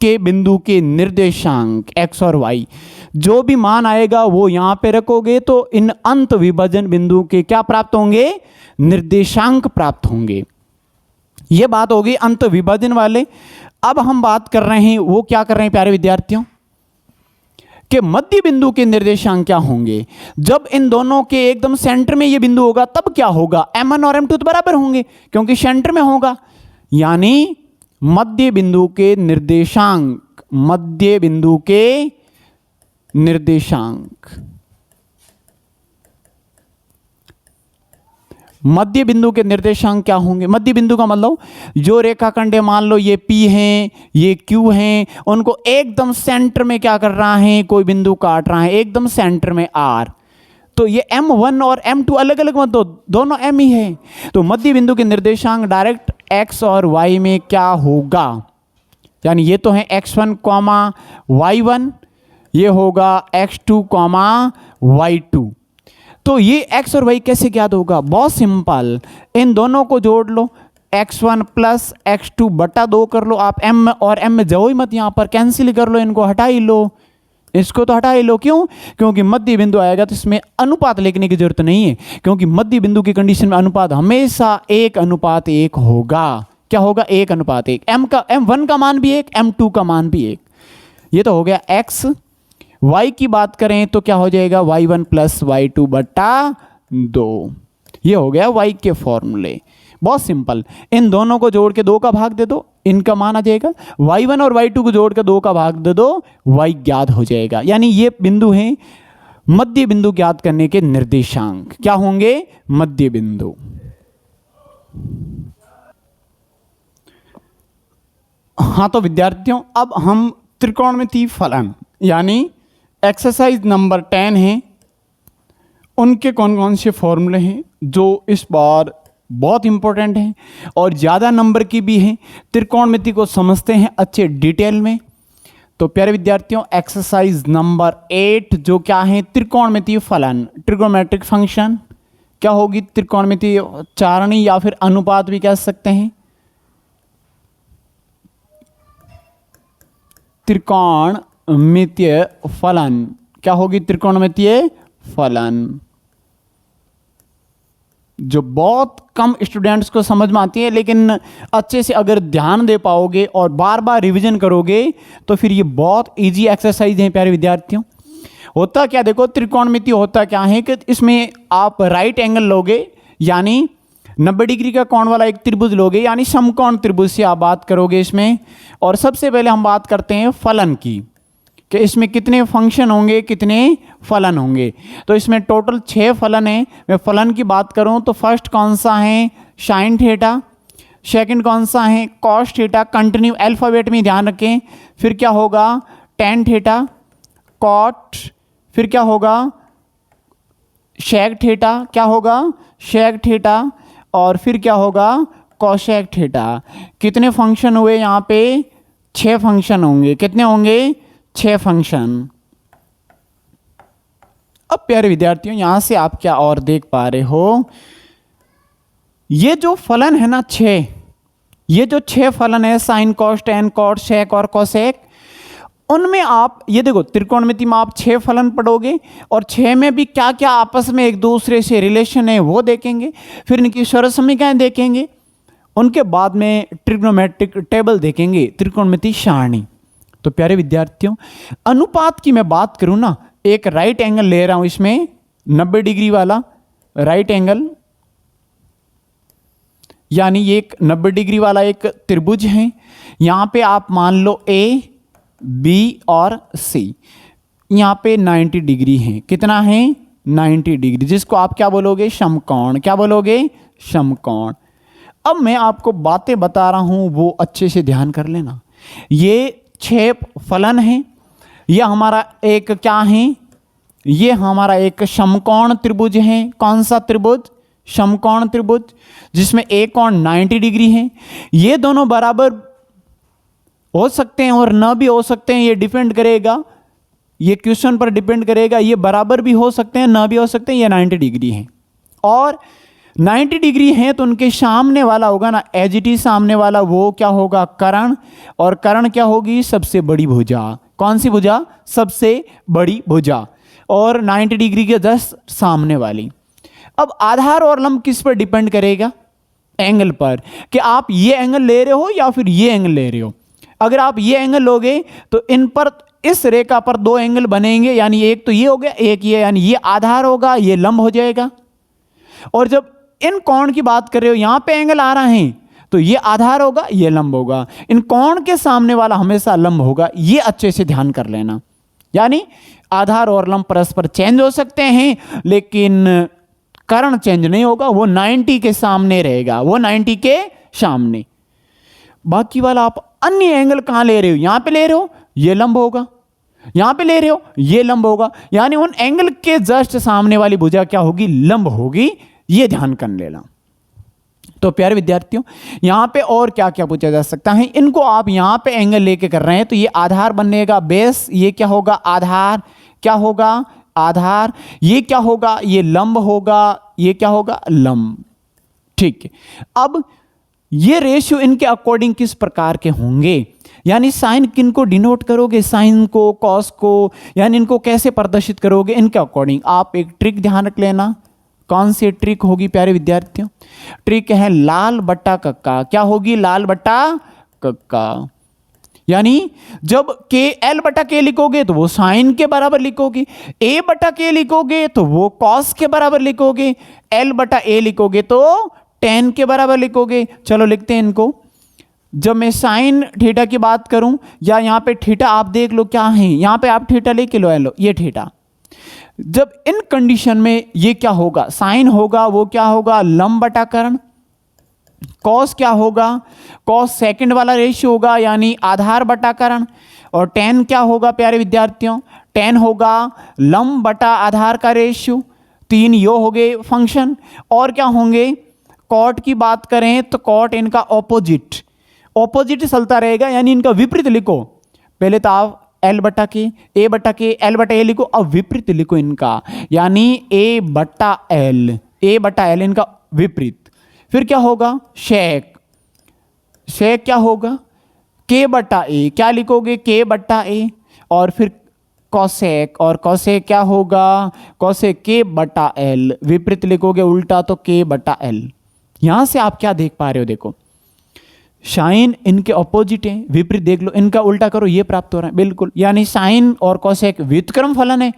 के बिंदु के निर्देशांक x और y। जो भी मान आएगा वो यहां पे रखोगे तो इन अंत विभाजन बिंदु के क्या प्राप्त होंगे, निर्देशांक प्राप्त होंगे। ये बात होगी अंत विभाजन वाले। अब हम बात कर रहे हैं, वो क्या कर रहे हैं प्यारे विद्यार्थियों, कि मध्य बिंदु के निर्देशांक क्या होंगे। जब इन दोनों के एकदम सेंटर में ये बिंदु होगा तब क्या होगा, m1 और m2 तो बराबर होंगे क्योंकि सेंटर में होगा, यानी मध्य बिंदु के निर्देशांक, मध्य बिंदु के निर्देशांक, मध्य बिंदु के निर्देशांक क्या होंगे। मध्य बिंदु का मतलब जो रेखाखंड है, मान लो ये P हैं, ये Q हैं, उनको एकदम सेंटर में क्या कर रहा है, कोई बिंदु काट रहा है एकदम सेंटर में R। तो ये m1 और m2 अलग अलग मत दो, दोनों m ही है। तो मध्य बिंदु के निर्देशांक डायरेक्ट x और y में क्या होगा, यानी ये तो है x1, y1, ये होगा x2, y2। तो ये x और y कैसे ज्ञात होगा, बहुत सिंपल, इन दोनों को जोड़ लो, x1 प्लस x2 बटा 2 कर लो। आप m और m में जाओ ही मत, यहां पर कैंसिल कर लो, इनको हटा ही लो, इसको तो हटा ही लो। क्यों, क्योंकि मध्य बिंदु आएगा तो इसमें अनुपात लिखने की जरूरत नहीं है, क्योंकि मध्य बिंदु की कंडीशन में अनुपात हमेशा 1:1 होगा। क्या होगा, 1:1। m1 का मान भी 1, m2 का मान भी 1। ये तो हो गया x। y की बात करें तो क्या हो जाएगा, y1 प्लस y2 बटा 2। ये हो गया y के फॉर्मूले, बहुत सिंपल। इन दोनों को जोड़ के 2 का भाग दे दो, इनका मान आ जाएगा। y1 और y2 को जोड़ के 2 का भाग दे दो, y ज्ञात हो जाएगा। यानी ये बिंदु हैं मध्य बिंदु ज्ञात करने के निर्देशांक क्या होंगे, मध्य बिंदु। हाँ तो विद्यार्थियों, अब हम त्रिकोणमितीय फलन यानी एक्सरसाइज नंबर 10 है, उनके कौन कौन से फॉर्मूले हैं जो इस बार बहुत इंपॉर्टेंट हैं और ज़्यादा नंबर की भी हैं। त्रिकोणमिति को समझते हैं अच्छे डिटेल में। तो प्यारे विद्यार्थियों, एक्सरसाइज नंबर 8 जो क्या है, त्रिकोणमितीय फलन, ट्रिगोनोमेट्रिक फंक्शन क्या होगी, त्रिकोणमितीय चारणी या फिर अनुपात भी कह सकते हैं। त्रिकोण त्रिकोणमितीय फलन, क्या होगी त्रिकोणमितीय फलन, जो बहुत कम स्टूडेंट्स को समझ में आती है, लेकिन अच्छे से अगर ध्यान दे पाओगे और बार बार रिवीजन करोगे तो फिर ये बहुत इजी एक्सरसाइज है प्यारे विद्यार्थियों। होता क्या, देखो त्रिकोणमिति होता क्या है कि इसमें आप राइट एंगल लोगे, यानी 90 डिग्री का कोण वाला एक त्रिभुज लोगे, यानी समकोण त्रिभुज से आप बात करोगे इसमें। और सबसे पहले हम बात करते हैं फलन की, कि इसमें कितने फंक्शन होंगे, कितने फलन होंगे। तो इसमें टोटल 6 फलन हैं। मैं फलन की बात करूं तो फर्स्ट कौन सा है, साइन थीटा, सेकंड कौन सा है, कॉस थीटा, कंटिन्यू अल्फाबेट में ध्यान रखें। फिर क्या होगा, टेन थीटा, कॉट, फिर क्या होगा, सेक थीटा, क्या होगा, सेक थीटा, और फिर क्या होगा, कोसेक थीटा। कितने फंक्शन हुए यहाँ पे, 6 फंक्शन होंगे। कितने होंगे, 6 फंक्शन। अब प्यारे विद्यार्थियों यहां से आप क्या और देख पा रहे हो, ये जो फलन है ना 6, ये जो 6 फलन है sine cos tan cot sec और कोसेक, उनमें आप ये देखो त्रिकोणमिति में आप 6 फलन पढ़ोगे और 6 में भी क्या क्या आपस में एक दूसरे से रिलेशन है वो देखेंगे, फिर इनकी सरल समीकरण देखेंगे, उनके बाद में ट्रिग्नोमेट्रिक टेबल देखेंगे, त्रिकोणमिति सारणी। तो प्यारे विद्यार्थियों अनुपात की मैं बात करूं ना, एक राइट एंगल ले रहा हूं इसमें 90 डिग्री वाला राइट एंगल, यानी ये एक 90 डिग्री वाला एक त्रिभुज है। यहां पे आप मान लो ए बी और सी, यहां पे 90 डिग्री है। कितना है, 90 डिग्री, जिसको आप क्या बोलोगे, समकोण। क्या बोलोगे, समकोण। अब मैं आपको बातें बता रहा हूं वो अच्छे से ध्यान कर लेना। ये 6 फलन हैं, यह हमारा एक क्या है, ये हमारा एक समकोण त्रिभुज है। कौन सा त्रिभुज, समकोण त्रिभुज, जिसमें एक कोण 90 डिग्री है। ये दोनों बराबर हो सकते हैं और न भी हो सकते हैं, ये डिपेंड करेगा, ये क्वेश्चन पर डिपेंड करेगा। ये बराबर भी हो सकते हैं, न भी हो सकते हैं। ये 90 डिग्री है और 90 डिग्री है तो उनके सामने वाला होगा ना, एज इट इज सामने वाला, वो क्या होगा, कर्ण। और कर्ण क्या होगी, सबसे बड़ी भुजा। कौन सी भुजा, सबसे बड़ी भुजा, और 90 डिग्री के जस्ट सामने वाली। अब आधार और लंब किस पर डिपेंड करेगा, एंगल पर, कि आप ये एंगल ले रहे हो या फिर ये एंगल ले रहे हो। अगर आप ये एंगल लोगे तो इन पर, इस रेखा पर 2 एंगल बनेंगे, यानी एक तो ये हो गया, एक ये, यानी ये आधार होगा, ये लंब हो जाएगा। और जब इन कोण की बात कर रहे हो, यहां पे एंगल आ रहे हैं, तो ये आधार होगा, ये लंब होगा। इन कोण के सामने वाला हमेशा लंब होगा, ये अच्छे से ध्यान कर लेना। यानी आधार और लंब परस्पर चेंज हो सकते हैं, लेकिन कर्ण चेंज नहीं होगा, वो 90 के सामने रहेगा, वो 90 के सामने। बाकी वाला आप अन्य एंगल कहां ले रहे हो, यहां पे ले रहे हो, ये लंब होगा, यहां पे ले रहे हो, ये लंब होगा, यानी उन एंगल के जस्ट सामने वाली भुजा क्या होगी, लंब होगी। ये ध्यान कर लेना। तो प्यारे विद्यार्थियों यहां पे और क्या क्या पूछा जा सकता है, इनको आप यहां पे एंगल लेके कर रहे हैं तो ये आधार बनेगा, बेस, ये क्या होगा, आधार, क्या होगा, आधार, ये क्या होगा, ये लंब होगा, ये क्या होगा, लंब। ठीक है, अब ये रेशियो इनके अकॉर्डिंग किस प्रकार के होंगे, यानी साइन किन को डिनोट करोगे, साइन को, कॉस को, यानी इनको कैसे प्रदर्शित करोगे, इनके अकॉर्डिंग आप एक ट्रिक ध्यान रख लेना। कौन सी ट्रिक होगी प्यारे विद्यार्थियों, ट्रिक है लाल बट्टा कक्का। क्या होगी, लाल बट्टा कक्का। यानी जब के एल बटा के लिखोगे तो वो साइन के बराबर लिखोगे, ए बटा के लिखोगे तो वो कॉस के बराबर लिखोगे, एल बटा ए लिखोगे तो टेन के बराबर लिखोगे। चलो लिखते हैं इनको। जब मैं साइन थीटा की बात करूं, या यहां पे थीटा आप देख लो क्या है, यहां पे आप थीटा लेके लो, ये थीटा। जब इन कंडीशन में ये क्या होगा, साइन होगा, वो क्या होगा, लंब बटा कर्ण। कॉस क्या होगा, कॉस सेकंड वाला रेशियो होगा, यानी आधार बटा कर्ण। और टेन क्या होगा प्यारे विद्यार्थियों, टेन होगा लंब बटा आधार का रेशियो। 3 यो हो गए फंक्शन। और क्या होंगे, कॉट की बात करें तो कॉट इनका ऑपोजिट चलता रहेगा, यानी इनका विपरीत लिखो। पहले तो आप एल बटा के, ए बटा के, एल बटा ए लिखो, अब विपरीत लिखो इनका, यानी ए बटा एल इनका विपरीत। फिर क्या होगा, शेक क्या होगा, के बटा ए, क्या लिखोगे, के बटा ए। और फिर कॉसेक, और कॉसेक क्या होगा, कॉसेक के बटा एल, विपरीत लिखोगे उल्टा तो के बटा एल। यहां से आप क्या देख पा रहे हो, देखो साइन इनके ऑपोजिट है, विपरीत देख लो, इनका उल्टा करो ये प्राप्त हो रहा है, बिल्कुल, यानी साइन और कॉसेक व्युत्क्रम फलन है,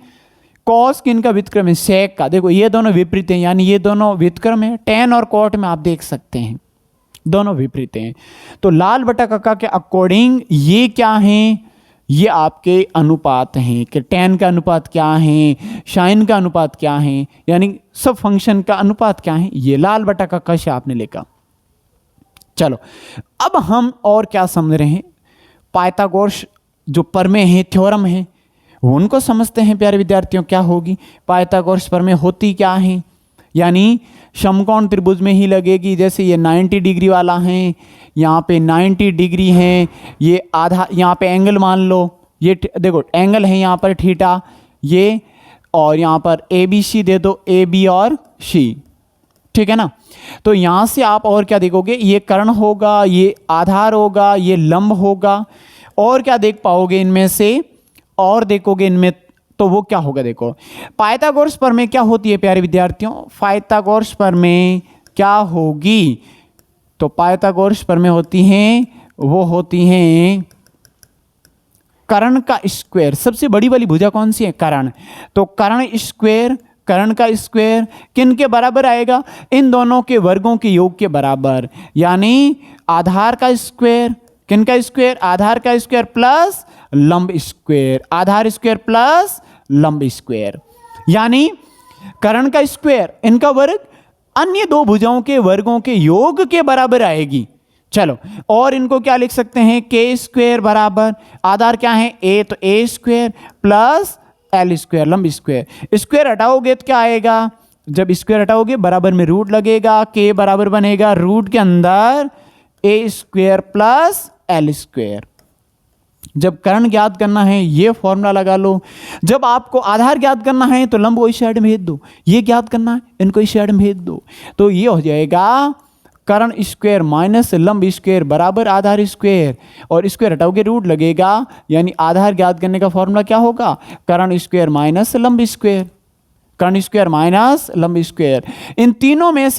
कॉस किन का व्युत्क्रम है, सेक का। देखो ये दोनों विपरीत हैं, यानी ये दोनों व्युत्क्रम है, टेन और कॉट में आप देख सकते हैं दोनों विपरीत हैं। तो लाल बटा कक्का के अकॉर्डिंग ये क्या हैं, ये आपके अनुपात हैं कि टेन का अनुपात क्या है, साइन का अनुपात क्या है, यानी सब फंक्शन का अनुपात क्या है, ये लाल बटा कक्का से आपने लिखा। चलो अब हम और क्या समझ रहे हैं, पाइथागोरस जो प्रमेय है, थ्योरम है, उनको समझते हैं प्यारे विद्यार्थियों। क्या होगी पाइथागोरस प्रमेय, होती क्या है, यानी समकोण त्रिभुज में ही लगेगी। जैसे ये 90 डिग्री वाला है, यहाँ पे 90 डिग्री है, ये आधा, यहाँ पे एंगल मान लो, ये देखो एंगल है यहाँ पर थीटा ये, और यहाँ पर ए बी सी दे दो, ए बी और सी, ठीक है ना। तो यहाँ से आप और क्या देखोगे, ये कर्ण होगा, ये आधार होगा, ये लंब होगा, और क्या देख पाओगे इनमें से, और देखोगे इनमें तो वो क्या होगा, देखो पाइथागोरस प्रमेय क्या होती है प्यारे विद्यार्थियों, पाइथागोरस प्रमेय क्या होगी, तो पाइथागोरस प्रमेय होती हैं, वो होती हैं कर्ण का स्क्वायर। सबसे बड़ी वाली भुजा कौन सी है, कर्ण, तो कर्ण स्क्वायर, कर्ण का स्क्वायर किन के बराबर आएगा, इन दोनों के वर्गों के योग के बराबर, यानी आधार का स्क्वायर, किन का स्क्वायर, आधार का स्क्वायर प्लस लंब स्क्वायर, आधार स्क्वायर प्लस लंब स्क्वायर, यानी कर्ण का स्क्वायर इनका वर्ग अन्य दो भुजाओं के वर्गों के योग के बराबर आएगी। चलो और इनको क्या लिख सकते हैं, के स्क्वायर बराबर आधार क्या है ए, तो ए स्क्वायर प्लस एल स्क्वायर लंब स्क्वायर। स्क्वायर हटाओगे तो क्या आएगा, जब स्क्वायर हटाओगे बराबर में रूट लगेगा, के बराबर बनेगा रूट के अंदर ए स्क्वायर प्लस एल स्क्वायर। जब कर्ण ज्ञात करना है ये फॉर्मूला लगा लो, जब आपको आधार ज्ञात करना है तो लंब को इस साइड में भेज दो, ये ज्ञात करना है इनको इस साइड में भेज दो, तो ये हो जाएगा कर्ण स्क्वायर माइनस लंब स्क्वायर बराबर आधार स्क्वायर, और स्क्वायर हटाओगे रूट लगेगा, यानी आधार ज्ञात करने का फॉर्मूला क्या होगा, कर्ण स्क्वायर माइनस लंब स्क्वायर, कर्ण स्क्वायर माइनस लंब स्क्वायर। इन तीनों में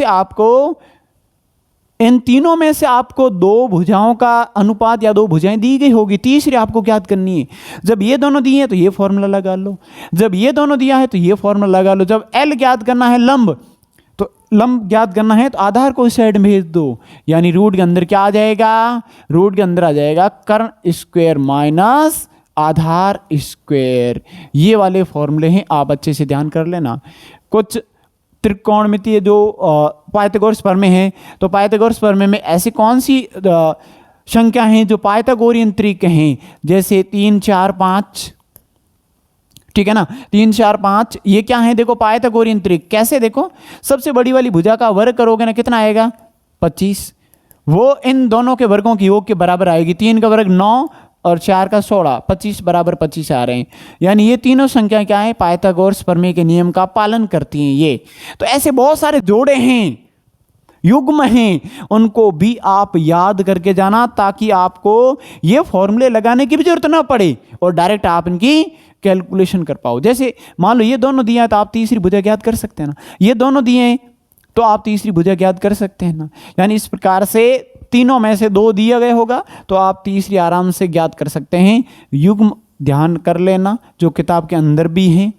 से आपको दो भुजाओं का अनुपात या दो भुजाएं दी गई होगी, तीसरी आपको ज्ञात करनी है। जब ये दोनों दिए हैं तो ये फॉर्मूला लगा लो, जब ये दोनों दिया है तो ये फॉर्मूला लगा लो। जब एल ज्ञात करना है लंब, तो लंब ज्ञात करना है तो आधार को इस साइड में भेज दो, यानी रूट के अंदर क्या आ जाएगा, रूट के अंदर आ जाएगा कर्ण स्क्वायर माइनस आधार स्क्वायर। ये वाले फॉर्मूले हैं, आप अच्छे से ध्यान कर लेना। कुछ त्रिकोणमितीय जो पाइथागोरस प्रमेय है, तो पाइथागोरस प्रमेय में ऐसी कौन सी संख्या हैं जो पाइथागोरियन त्रिक हैं, जैसे 3 4 5, ठीक है ना, 3 4 5 ये क्या है, देखो पाइथागोरियन त्रिक कैसे, देखो सबसे बड़ी वाली भुजा का वर्ग करोगे ना कितना आएगा 25, वो इन दोनों के वर्गों की योग के बराबर आएगी, 3 का वर्ग 9 और 4 का 16, 25 बराबर 25 आ रहे हैं, यानी ये तीनों संख्या क्या है, पाइथागोरस प्रमेय के नियम का पालन करती हैं ये। तो ऐसे बहुत सारे जोड़े हैं, युग्म हैं, उनको भी आप याद करके जाना, ताकि आपको ये फॉर्मूले लगाने की भी जरूरत ना पड़े और डायरेक्ट आप इनकी कैलकुलेशन कर पाओ। जैसे मान लो ये दोनों दिए तो आप तीसरी भुजा ज्ञात कर सकते हैं ना, ये दोनों दिए तो आप तीसरी भुजा ज्ञात कर सकते हैं ना, यानी इस प्रकार से तीनों में से 2 दिया गया होगा तो आप तीसरी आराम से ज्ञात कर सकते हैं। युग्म ध्यान कर लेना जो किताब के अंदर भी हैं।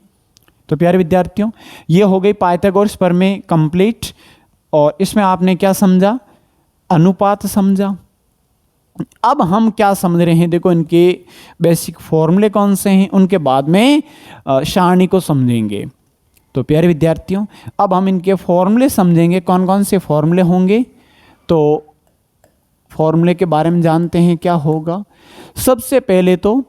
तो प्यारे विद्यार्थियों, ये हो गई पाइथागोरस प्रमेय कंप्लीट, और इसमें आपने क्या समझा, अनुपात समझा। अब हम क्या समझ रहे हैं, देखो इनके बेसिक फॉर्मूले कौन से हैं, उनके बाद में सारणी को समझेंगे। तो प्यारे विद्यार्थियों, अब हम इनके फॉर्मूले समझेंगे, कौन कौन से फॉर्मूले होंगे। तो फॉर्मूले के बारे में जानते हैं क्या होगा। सबसे पहले तो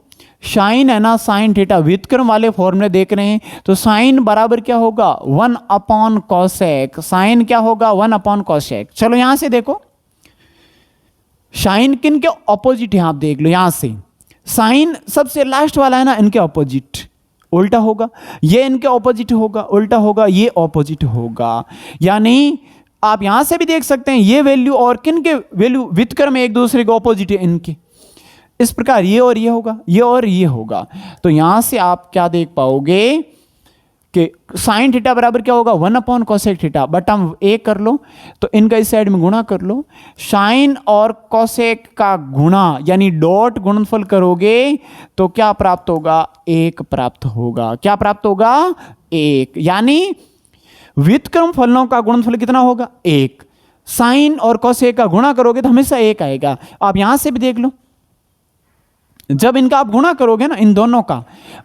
साइन है ना, साइन थीटा व्युत्क्रम वाले फॉर्मूले देख रहे हैं, तो साइन बराबर क्या होगा 1 कोसेक, साइन क्या होगा 1 कोसेक। चलो यहां से देखो साइन किन के ऑपोजिट है, आप देख लो यहां से, साइन सबसे लास्ट वाला है ना, इनके ऑपोजिट उल्टा होगा, ये इनके ऑपोजिट होगा, उल्टा होगा, ये ऑपोजिट होगा, यानी आप यहां से भी देख सकते हैं ये वैल्यू और किन के वैल्यू व्युत्क्रम एक दूसरे के ऑपोजिट है इनके, इस प्रकार ये और ये होगा, ये और ये होगा। तो यहां से आप क्या देख पाओगे कि साइन थीटा बराबर क्या होगा, 1 कोसेक थीटा। बट हम एक कर लो तो इनका इस साइड में गुणा कर लो, साइन और कोसेक का गुणा यानी डॉट गुणनफल करोगे तो क्या प्राप्त होगा, 1 प्राप्त होगा। क्या प्राप्त होगा, 1। यानी व्युत्क्रम फलनों का गुणनफल कितना होगा, 1। साइन और कोसेक का गुणा करोगे तो हमेशा 1 आएगा। आप यहां से भी देख लो, जब इनका आप गुणा करोगे ना, इन दोनों का,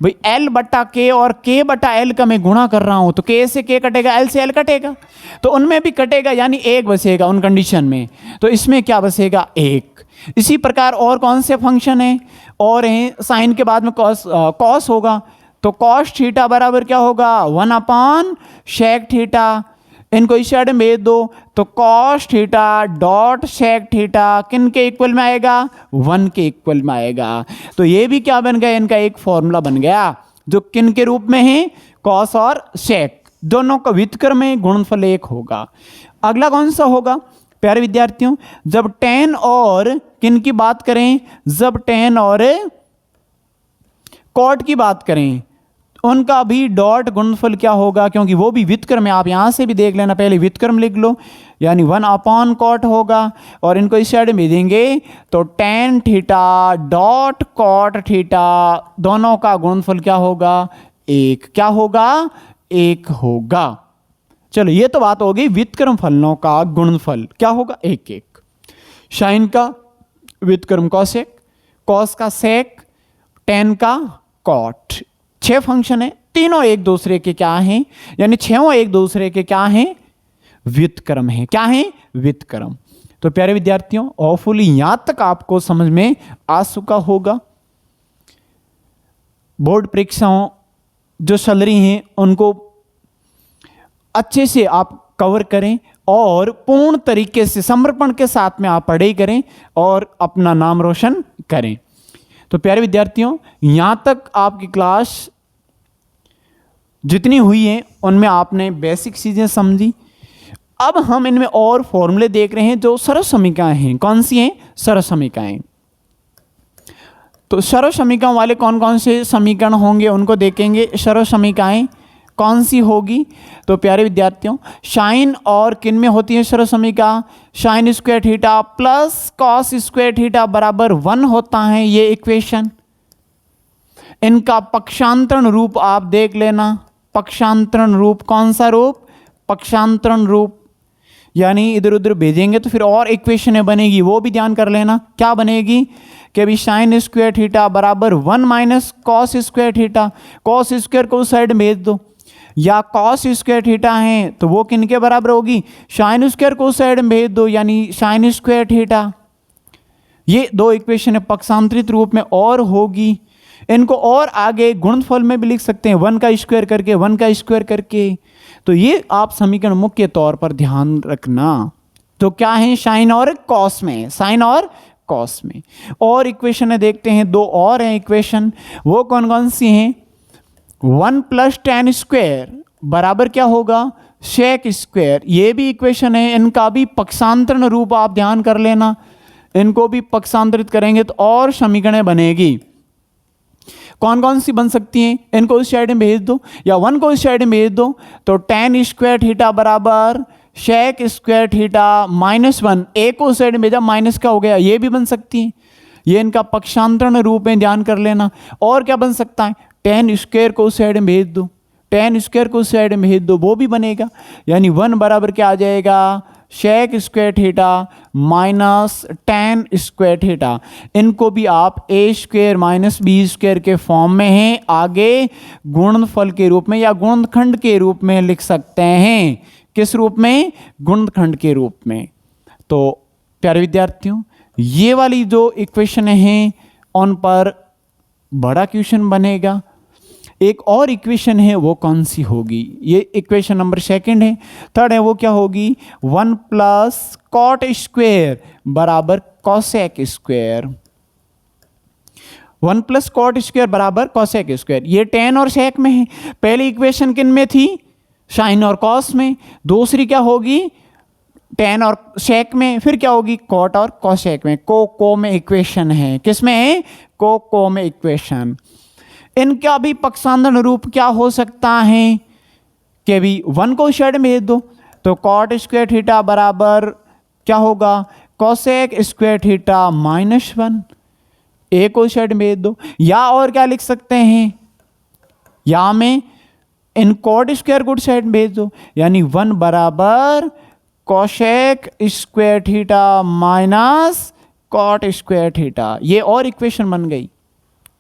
भाई L बटा K और K बटा L का मैं गुणा कर रहा हूं तो K से K कटेगा, L से L कटेगा, तो उनमें भी कटेगा, यानी 1 बचेगा उन कंडीशन में। तो इसमें क्या बचेगा, 1। इसी प्रकार और कौन से फंक्शन है, और हैं साइन के बाद में कॉस होगा, तो कॉस थीटा बराबर क्या होगा, 1 सेक थीटा। इनको इस साइड में भेज दो तो cos theta dot sec theta किन के इक्वल में आएगा, 1 के इक्वल में आएगा। तो ये भी क्या बन गया, इनका एक फॉर्मूला बन गया जो किन के रूप में है, कॉस और सेक, दोनों का व्युत्क्रम में गुणनफल 1 होगा। अगला कौन सा होगा प्यारे विद्यार्थियों, जब tan और किन की बात करें, जब tan और कॉट की बात करें, उनका भी डॉट गुणनफल क्या होगा, क्योंकि वो भी व्युत्क्रम है। आप यहां से भी देख लेना, पहले व्युत्क्रम लिख लो, यानी 1 कॉट होगा, और इनको इस साइड में देंगे तो tan theta dot cot theta, दोनों का गुणनफल क्या होगा, 1। क्या होगा, 1 होगा। चलो ये तो बात हो गई व्युत्क्रम फलनों का गुणनफल क्या होगा, 1। साइन का व्युत्क्रम कोसेक, कॉस का सेक, tan का कॉट। 6 फंक्शन है, तीनों एक दूसरे के क्या हैं, यानी 6 एक दूसरे के क्या हैं, व्युत्क्रम है। क्या है, व्युत्क्रम। तो प्यारे विद्यार्थियों, होपफुली यहां तक आपको समझ में आ चुका होगा। बोर्ड परीक्षाओं जो चल रही हैं उनको अच्छे से आप कवर करें और पूर्ण तरीके से समर्पण के साथ में आप पढ़ाई करें और अपना नाम रोशन करें। तो प्यारे विद्यार्थियों, यहां तक आपकी क्लास जितनी हुई है उनमें आपने बेसिक चीजें समझी। अब हम इनमें और फॉर्मूले देख रहे हैं जो सरल समीकरण हैं। कौन सी हैं, सरल समीकरण। तो सरल समीकरण वाले कौन कौन से समीकरण होंगे उनको देखेंगे। सरल समीकरण कौन सी होगी, तो प्यारे विद्यार्थियों, साइन और किन में होती है सरल समीकरण, sine square theta plus cos square theta बराबर 1 होता है ये इक्वेशन। इनका पक्षांतरण रूप आप देख लेना। पक्षांतरण रूप कौन सा रूप, पक्षांतरण रूप, यानी इधर उधर भेजेंगे तो फिर और इक्वेशन बनेगी, वो भी ध्यान कर लेना। क्या बनेगी कि अभी साइन स्क्वायर थीटा बराबर 1 minus cos square theta, cos square को उस साइड भेज दो, या कॉस स्क्वायर थीटा है तो वो किन के बराबर होगी, साइन स्क्वायर को उस साइड में भेज दो, यानी साइन स्क्वायर थीटा। ये 2 इक्वेशन पक्षांतरित रूप में और होगी। इनको और आगे गुणनफल में भी लिख सकते हैं, 1 का स्क्वायर करके, 1 का स्क्वायर करके। तो ये आप समीकरण मुख्य तौर पर ध्यान रखना। तो क्या है, साइन और कॉस में, साइन और कॉस में। और इक्वेशन देखते हैं, 2 और हैं इक्वेशन, वो कौन कौन सी हैं। 1 प्लस tan स्क्वायर बराबर क्या होगा, सेक स्क्वायर। ये भी इक्वेशन है, इनका भी पक्षांतरण रूप आप ध्यान कर लेना। इनको भी पक्षांतरित करेंगे तो और समीकरण बनेगी। कौन कौन सी बन सकती हैं, इनको उस साइड में भेज दो या 1 को उस साइड में भेज दो, तो tan स्क्वायर थीटा बराबर सेक स्क्वायर थीटा -1, एक को उस साइड में भेजा माइनस का हो गया, ये भी बन सकती है। ये इनका पक्षांतरण रूप में ध्यान कर लेना। और क्या बन सकता है, tan स्क्वायर को उस साइड में भेज दो, tan स्क्वायर को उस साइड में भेज दो, वो भी बनेगा। यानी 1 बराबर क्या आ जाएगा, sec square theta minus tan square theta. इनको भी आप a square minus B square के फॉर्म में हैं, आगे गुणनफल के रूप में या गुणनखंड के रूप में लिख सकते हैं। किस रूप में, गुणनखंड के रूप में। तो प्यारे विद्यार्थियों, ये वाली जो इक्वेशन हैं उन पर बड़ा क्वेश्चन बनेगा। एक और इक्वेशन है, वो कौन सी होगी, ये इक्वेशन नंबर 2 है। 3rd है वो क्या होगी, 1 प्लस कॉट स्क्वायर बराबर cosec square. 1 plus cot square बराबर कॉसेक स्क्वायर। ये tan और सेक में है। पहली इक्वेशन किन में थी, साइन और कॉस में। दूसरी क्या होगी, टेन और सेक में, फिर क्या होगी कॉट और कोसेक में। को में इक्वेशन है, किसमें है, को में इक्वेशन। इनका भी पक्षांतर रूप क्या हो सकता है कि भी वन को साइड में भेज दो, तो कॉट स्क्वायर थीटा बराबर क्या होगा, कोसेक स्क्वायर थीटा -1, ए को साइड में भेज दो। या और क्या लिख सकते हैं, या में इन कॉट स्क्वायर को साइड में भेज दो, यानी 1 बराबर cosec square theta minus cot square theta. ये और इक्वेशन बन गई।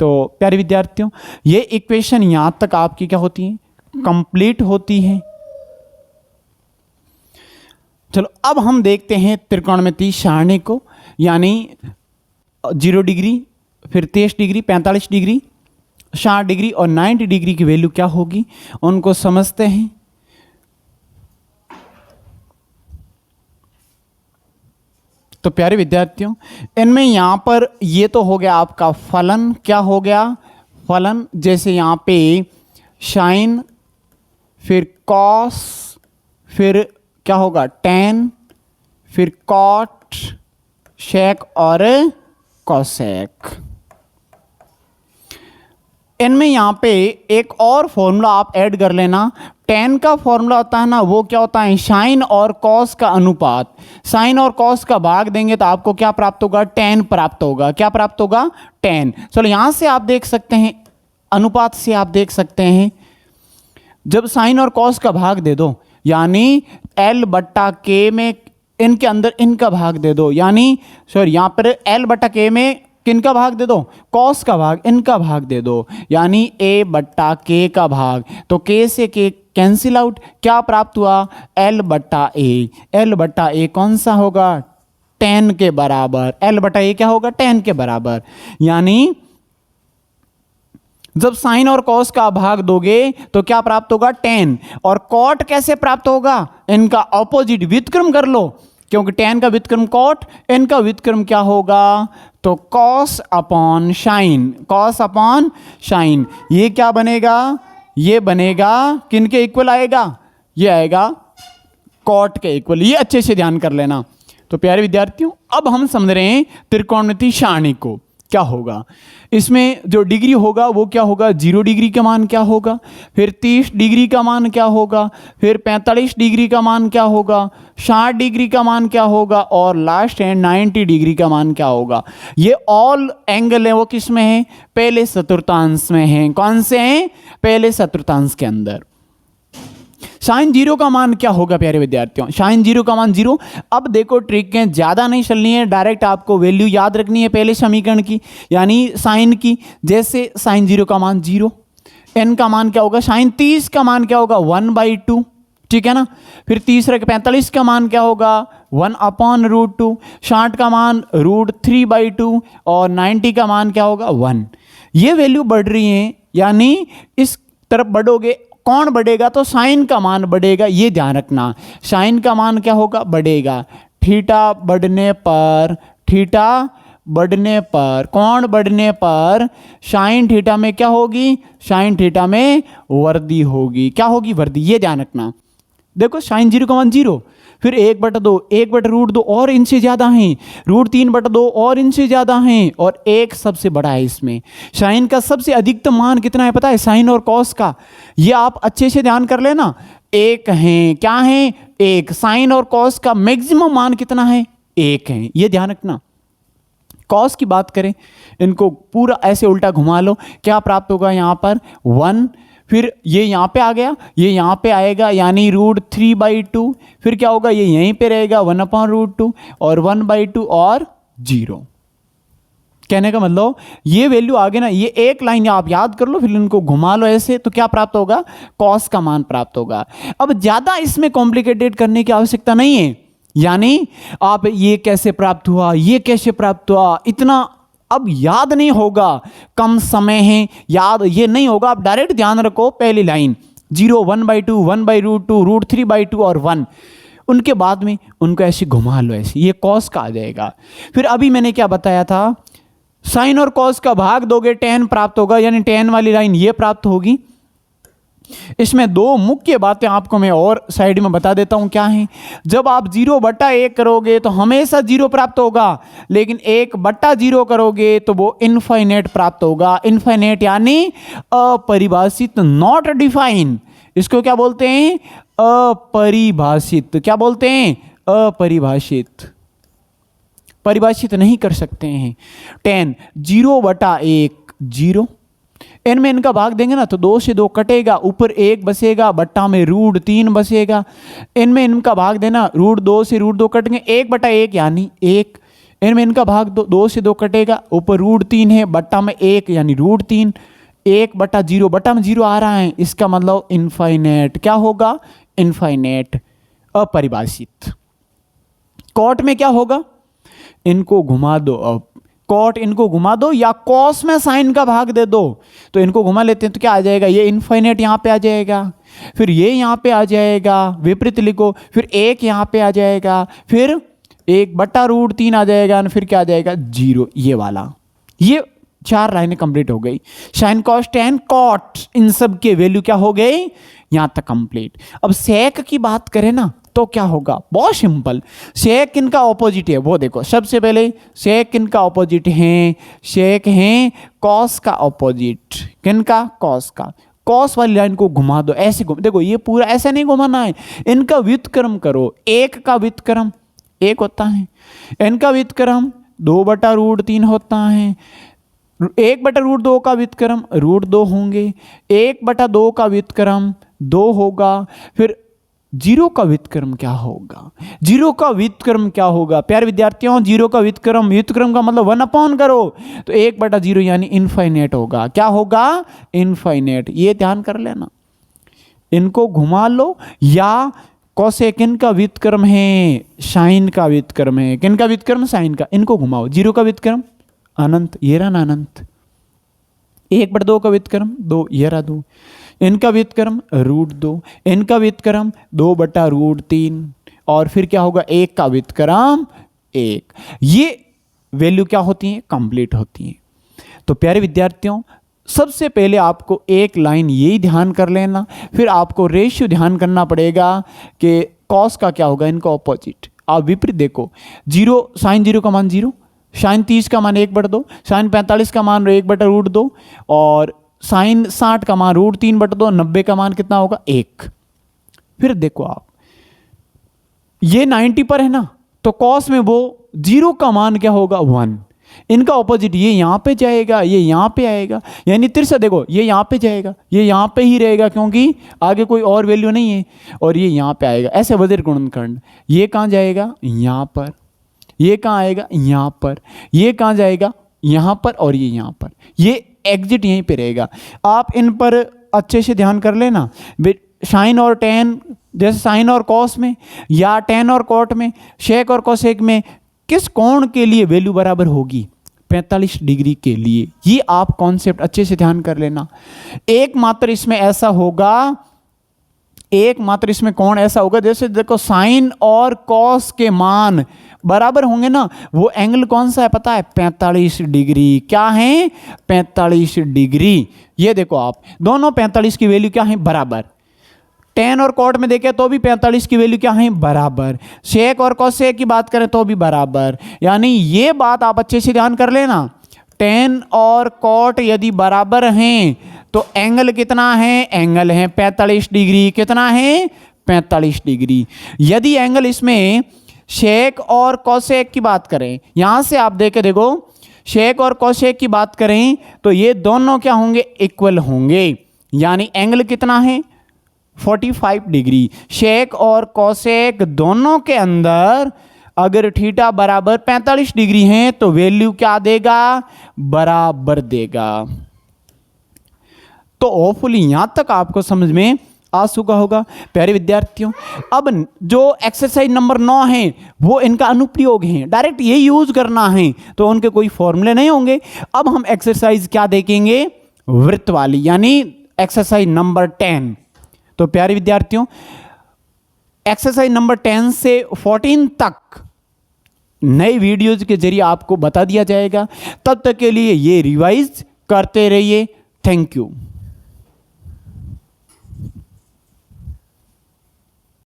तो प्यारे विद्यार्थियों, ये इक्वेशन यहां तक आपकी क्या होती है, कंप्लीट होती है। चलो अब हम देखते हैं त्रिकोणमितीय सारणी को, यानी 0 डिग्री, फिर 23 डिग्री, 45 डिग्री, 60 डिग्री और 90 डिग्री की वैल्यू क्या होगी, उनको समझते हैं। तो प्यारे विद्यार्थियों, इनमें यहां पर ये तो हो गया आपका फलन, क्या हो गया फलन, जैसे यहां पे साइन, फिर कॉस, फिर क्या होगा टेन, फिर कॉट, सेक और कोसेक। इनमें यहां पे एक और फॉर्मूला आप ऐड कर लेना। टेन का फॉर्मूला होता है ना, वो क्या होता है, साइन और कॉस का अनुपात। साइन और कॉस का भाग देंगे तो आपको क्या प्राप्त होगा, टेन प्राप्त होगा। क्या प्राप्त होगा, टेन। चलो यहां से आप देख सकते हैं, अनुपात से आप देख सकते हैं, जब साइन और कॉस का भाग दे दो, यानी एल बट्टा के में इनके अंदर इनका भाग दे दो, यानी सॉरी यहां पर एल बट्टा के में किनका भाग दे दो, कॉस का भाग, इनका भाग दे दो, यानी ए बट्टा के का भाग। तो के से के कैंसिल आउट, क्या प्राप्त हुआ, एल बट्टा ए। एल बट्टा ए कौन सा होगा, 10 के बराबर। एल बट्टा ए क्या होगा, 10 के बराबर। यानी जब साइन और कॉस का भाग दोगे तो क्या प्राप्त होगा, 10। और कॉट कैसे प्राप्त होगा, इनका ऑपोजिट व्युत्क्रम कर लो, क्योंकि 10 का व्युत्क्रम कॉट, इनका व्युत्क्रम क्या होगा, तो cos upon sine. Cos upon sine, ये क्या बनेगा, ये बनेगा किनके इक्वल आएगा, ये आएगा कॉट के इक्वल। ये अच्छे से ध्यान कर लेना। तो प्यारे विद्यार्थियों, अब हम समझ रहे हैं त्रिकोणमितीय सारणी को, क्या होगा इसमें जो डिग्री होगा वो क्या होगा, 0 डिग्री का मान क्या होगा, फिर 30 डिग्री का मान क्या होगा, फिर 45 डिग्री का मान क्या होगा, 60 डिग्री का मान क्या होगा, और लास्ट है 90 डिग्री का मान क्या होगा। ये ऑल एंगल है वो किस में है, पहले चतुर्थांश में है। कौन से हैं, पहले चतुर्थांश के अंदर। साइन 0 का मान क्या होगा प्यारे विद्यार्थियों, साइन 0 का मान 0। अब देखो ट्रिक है, ज्यादा नहीं चलनी है, डायरेक्ट आपको वैल्यू याद रखनी है पहले समीकरण की, यानी साइन की। जैसे साइन 0 का मान 0, एन का मान क्या होगा, साइन 30 का मान क्या होगा, 1/2, ठीक है ना। फिर तीसरा 45 का मान क्या होगा, 1/√2। 60 का मान √3/2 और 90 का मान क्या होगा, 1। ये वैल्यू बढ़ रही है, यानी इस तरफ बढ़ोगे, कौन बढ़ेगा, तो साइन का मान बढ़ेगा। ये ध्यान रखना, साइन का मान क्या होगा, बढ़ेगा। थीटा बढ़ने पर, थीटा बढ़ने पर, कौन बढ़ने पर, साइन थीटा में क्या होगी, साइन थीटा में वृद्धि होगी। क्या होगी, वृद्धि। ये ध्यान रखना। देखो साइन 0 का मान 0, फिर 1/2, 1/√2 और इनसे ज्यादा हैं, √3/2 और इनसे ज्यादा हैं, और 1 सबसे बड़ा है इसमें। साइन का सबसे अधिकतम मान कितना है पता है, साइन और कॉस का, ये आप अच्छे से ध्यान कर लेना, 1 है। क्या है, 1। साइन और कॉस का मैक्सिमम मान कितना है, 1 है। ये ध्यान रखना। कॉस की बात करें, इनको पूरा ऐसे उल्टा घुमा लो, क्या प्राप्त होगा यहाँ पर, 1। फिर ये यहाँ पे आ गया, ये यहाँ पे आएगा, यानी √3/2। फिर क्या होगा, ये यहीं पे रहेगा, 1/√2 और 1/2 और 0। कहने का मतलब ये वैल्यू आगे ना, ये एक लाइन आप याद कर लो, फिर इनको घुमा लो ऐसे, तो क्या प्राप्त होगा, कॉस का मान प्राप्त होगा। अब ज्यादा इसमें कॉम्प्लिकेटेड करने की आवश्यकता नहीं है, यानी आप ये कैसे प्राप्त हुआ, ये कैसे प्राप्त हुआ, इतना अब याद नहीं होगा, कम समय है, याद ये नहीं होगा। आप डायरेक्ट ध्यान रखो, पहली लाइन 0, 1/2, 1/√2, √3/2 और 1, उनके बाद में उनको ऐसे घुमा लो ऐसे, ये कॉस का आ जाएगा। फिर अभी मैंने क्या बताया था, साइन और कॉस का भाग दोगे 10 प्राप्त होगा, यानी 10 वाली लाइन ये प्राप्त होगी। इसमें दो मुख्य बातें आपको मैं और साइड में बता देता हूं क्या है। जब आप 0/1 करोगे तो हमेशा 0 प्राप्त होगा, लेकिन 1/0 करोगे तो वो इनफाइनेट प्राप्त होगा। इनफाइनेट यानी अपरिभाषित, नॉट डिफाइन। इसको क्या बोलते हैं? अपरिभाषित। क्या बोलते हैं? अपरिभाषित, परिभाषित नहीं कर सकते हैं। 10 0/1 0, इनमें इनका भाग देंगे ना तो 2 से 2 कटेगा, ऊपर 1 बसेगा, बट्टा में √3 बसेगा। इनमें इनका भाग देना, √2 से √2 कटेंगे, 1/1 यानी 1। इनमें इनका भाग 2 से 2 कटेगा, ऊपर √3 है, बट्टा में 1 यानी √3। 1/0, बट्टा में 0 आ रहा है, इसका मतलब इनफाइनेट। क्या होगा? इनफाइनेट, अपरिभाषित। कॉट में क्या होगा? इनको घुमा दो, अब कॉट इनको घुमा दो या कॉस में साइन का भाग दे दो, तो इनको घुमा लेते हैं तो क्या आ जाएगा? ये इनफाइनेट यहां पे आ जाएगा, फिर ये यहां पे आ जाएगा, विपरीत लिखो, फिर 1 यहां पे आ जाएगा, फिर 1/√3 आ जाएगा, फिर क्या आ जाएगा? 0। ये वाला, ये 4 लाइनें कंप्लीट हो गई। साइन कॉस टेन कॉट, इन सब के वैल्यू क्या हो गई? यहां तक कंप्लीट। अब सेक की बात करें ना तो क्या होगा? बहुत सिंपल। सेक किनका ऑपोजिट है वो देखो। सबसे पहले सेक किनका ऑपोजिट है? सेक है कॉस का ऑपोजिट। किनका? कॉस का। कॉस वाली लाइन को घुमा दो, ऐसे घुमा, देखो ये पूरा ऐसे नहीं घुमाना है, इनका व्युत्क्रम करो। 1 का व्युत्क्रम 1 होता है, इनका व्युत्क्रम 2/√3 होता है। 1/√2 का व्युत्क्रम √2 होंगे, 1/2 का व्युत्क्रम 2 होगा। फिर 0 का व्युत्क्रम क्या होगा? 0 का व्युत्क्रम क्या होगा प्यारे विद्यार्थियों? 0 का व्युत्क्रम का मतलब 1 करो तो 1/0 यानी इनफाइनेट होगा। क्या होगा? इनफाइनेट। ये ध्यान कर लेना। इनको घुमा लो, या कोसेक किनका व्युत्क्रम है? साइन का व्युत्क्रम है। किनका व्युत्क्रम? साइन का। इनको घुमाओ। 0 का व्युत्क्रम अनंत, ये रहा ना अनंत। 1/2 का व्युत्क्रम 2, ये रहा 2। इनका व्युत्क्रम √2, इनका व्युत्क्रम 2/√3, और फिर क्या होगा? 1 का व्युत्क्रम 1। ये वैल्यू क्या होती है? कंप्लीट होती है। तो प्यारे विद्यार्थियों, सबसे पहले आपको एक लाइन यही ध्यान कर लेना, फिर आपको रेशियो ध्यान करना पड़ेगा कि कॉस का क्या होगा? इनका ऑपोजिट। आप विपरीत देखो, 0 साइन 0 का मान 0, साइन 30 का मान 1/2, साइन 45 का मान 1/√2, और साइन 60 का मान √3/2, 90 का मान कितना होगा? 1। फिर देखो आप, ये 90 पर है ना, तो कॉस में वो 0 का मान क्या होगा? 1। इनका ऑपोजिट ये यहां पे जाएगा, ये यहां पे आएगा, यानी तिरछा देखो, ये यहां पे जाएगा, ये यहां पे ही रहेगा क्योंकि आगे कोई और वैल्यू नहीं है, और ये यहां पे आएगा। ऐसे वज्र गुणनखंड, ये कहां जाएगा? यहां पर। ये कहां आएगा? यहां पर। ये कहां जाएगा? यहां पर, और ये यहां पर। ये एग्जिट यहीं पे रहेगा। आप इन पर अच्छे से ध्यान कर लेना। साइन और टेन, जैसे साइन और कॉस में, या टेन और कॉट में, शेक और कोसेक में किस कोण के लिए वैल्यू बराबर होगी? 45 डिग्री के लिए। ये आप कॉन्सेप्ट अच्छे से ध्यान कर लेना। एकमात्र इसमें ऐसा होगा, एकमात्र इसमें कोण ऐसा होगा, जैसे देखो साइन और कॉस के मान बराबर होंगे ना, वो एंगल कौन सा है पता है? 45 डिग्री। क्या है? 45 डिग्री। ये देखो आप, दोनों 45 की वैल्यू क्या है? बराबर। टेन और कॉट में देखें तो भी 45 की वैल्यू क्या है? बराबर। सेक और कोसेक की बात करें तो भी बराबर। यानी ये बात आप अच्छे से ध्यान कर लेना, टेन और कॉट यदि बराबर हैं तो एंगल कितना है? एंगल है 45 डिग्री। कितना है? 45 डिग्री। यदि एंगल इसमें शेक और कोसेक की बात करें, यहां से आप देखे देखो, शेक और कोसेक की बात करें तो ये दोनों क्या होंगे? इक्वल होंगे। यानी एंगल कितना है? 45 डिग्री। शेक और कोसेक दोनों के अंदर अगर थीटा बराबर 45 डिग्री है तो वैल्यू क्या देगा? बराबर देगा। तो होपफुली यहां तक आपको समझ में आ चुका होगा प्यारे विद्यार्थियों। अब जो एक्सरसाइज नंबर 9 है वो इनका अनुप्रयोग है, डायरेक्ट ये यूज करना है, तो उनके कोई फॉर्मूले नहीं होंगे। अब हम एक्सरसाइज क्या देखेंगे? वृत्त वाली, यानी एक्सरसाइज नंबर 10। तो प्यारे विद्यार्थियों, एक्सरसाइज नंबर 10 से 14 तक नए वीडियोज के जरिए आपको बता दिया जाएगा। तब तक के लिए ये रिवाइज करते रहिए। Thank you.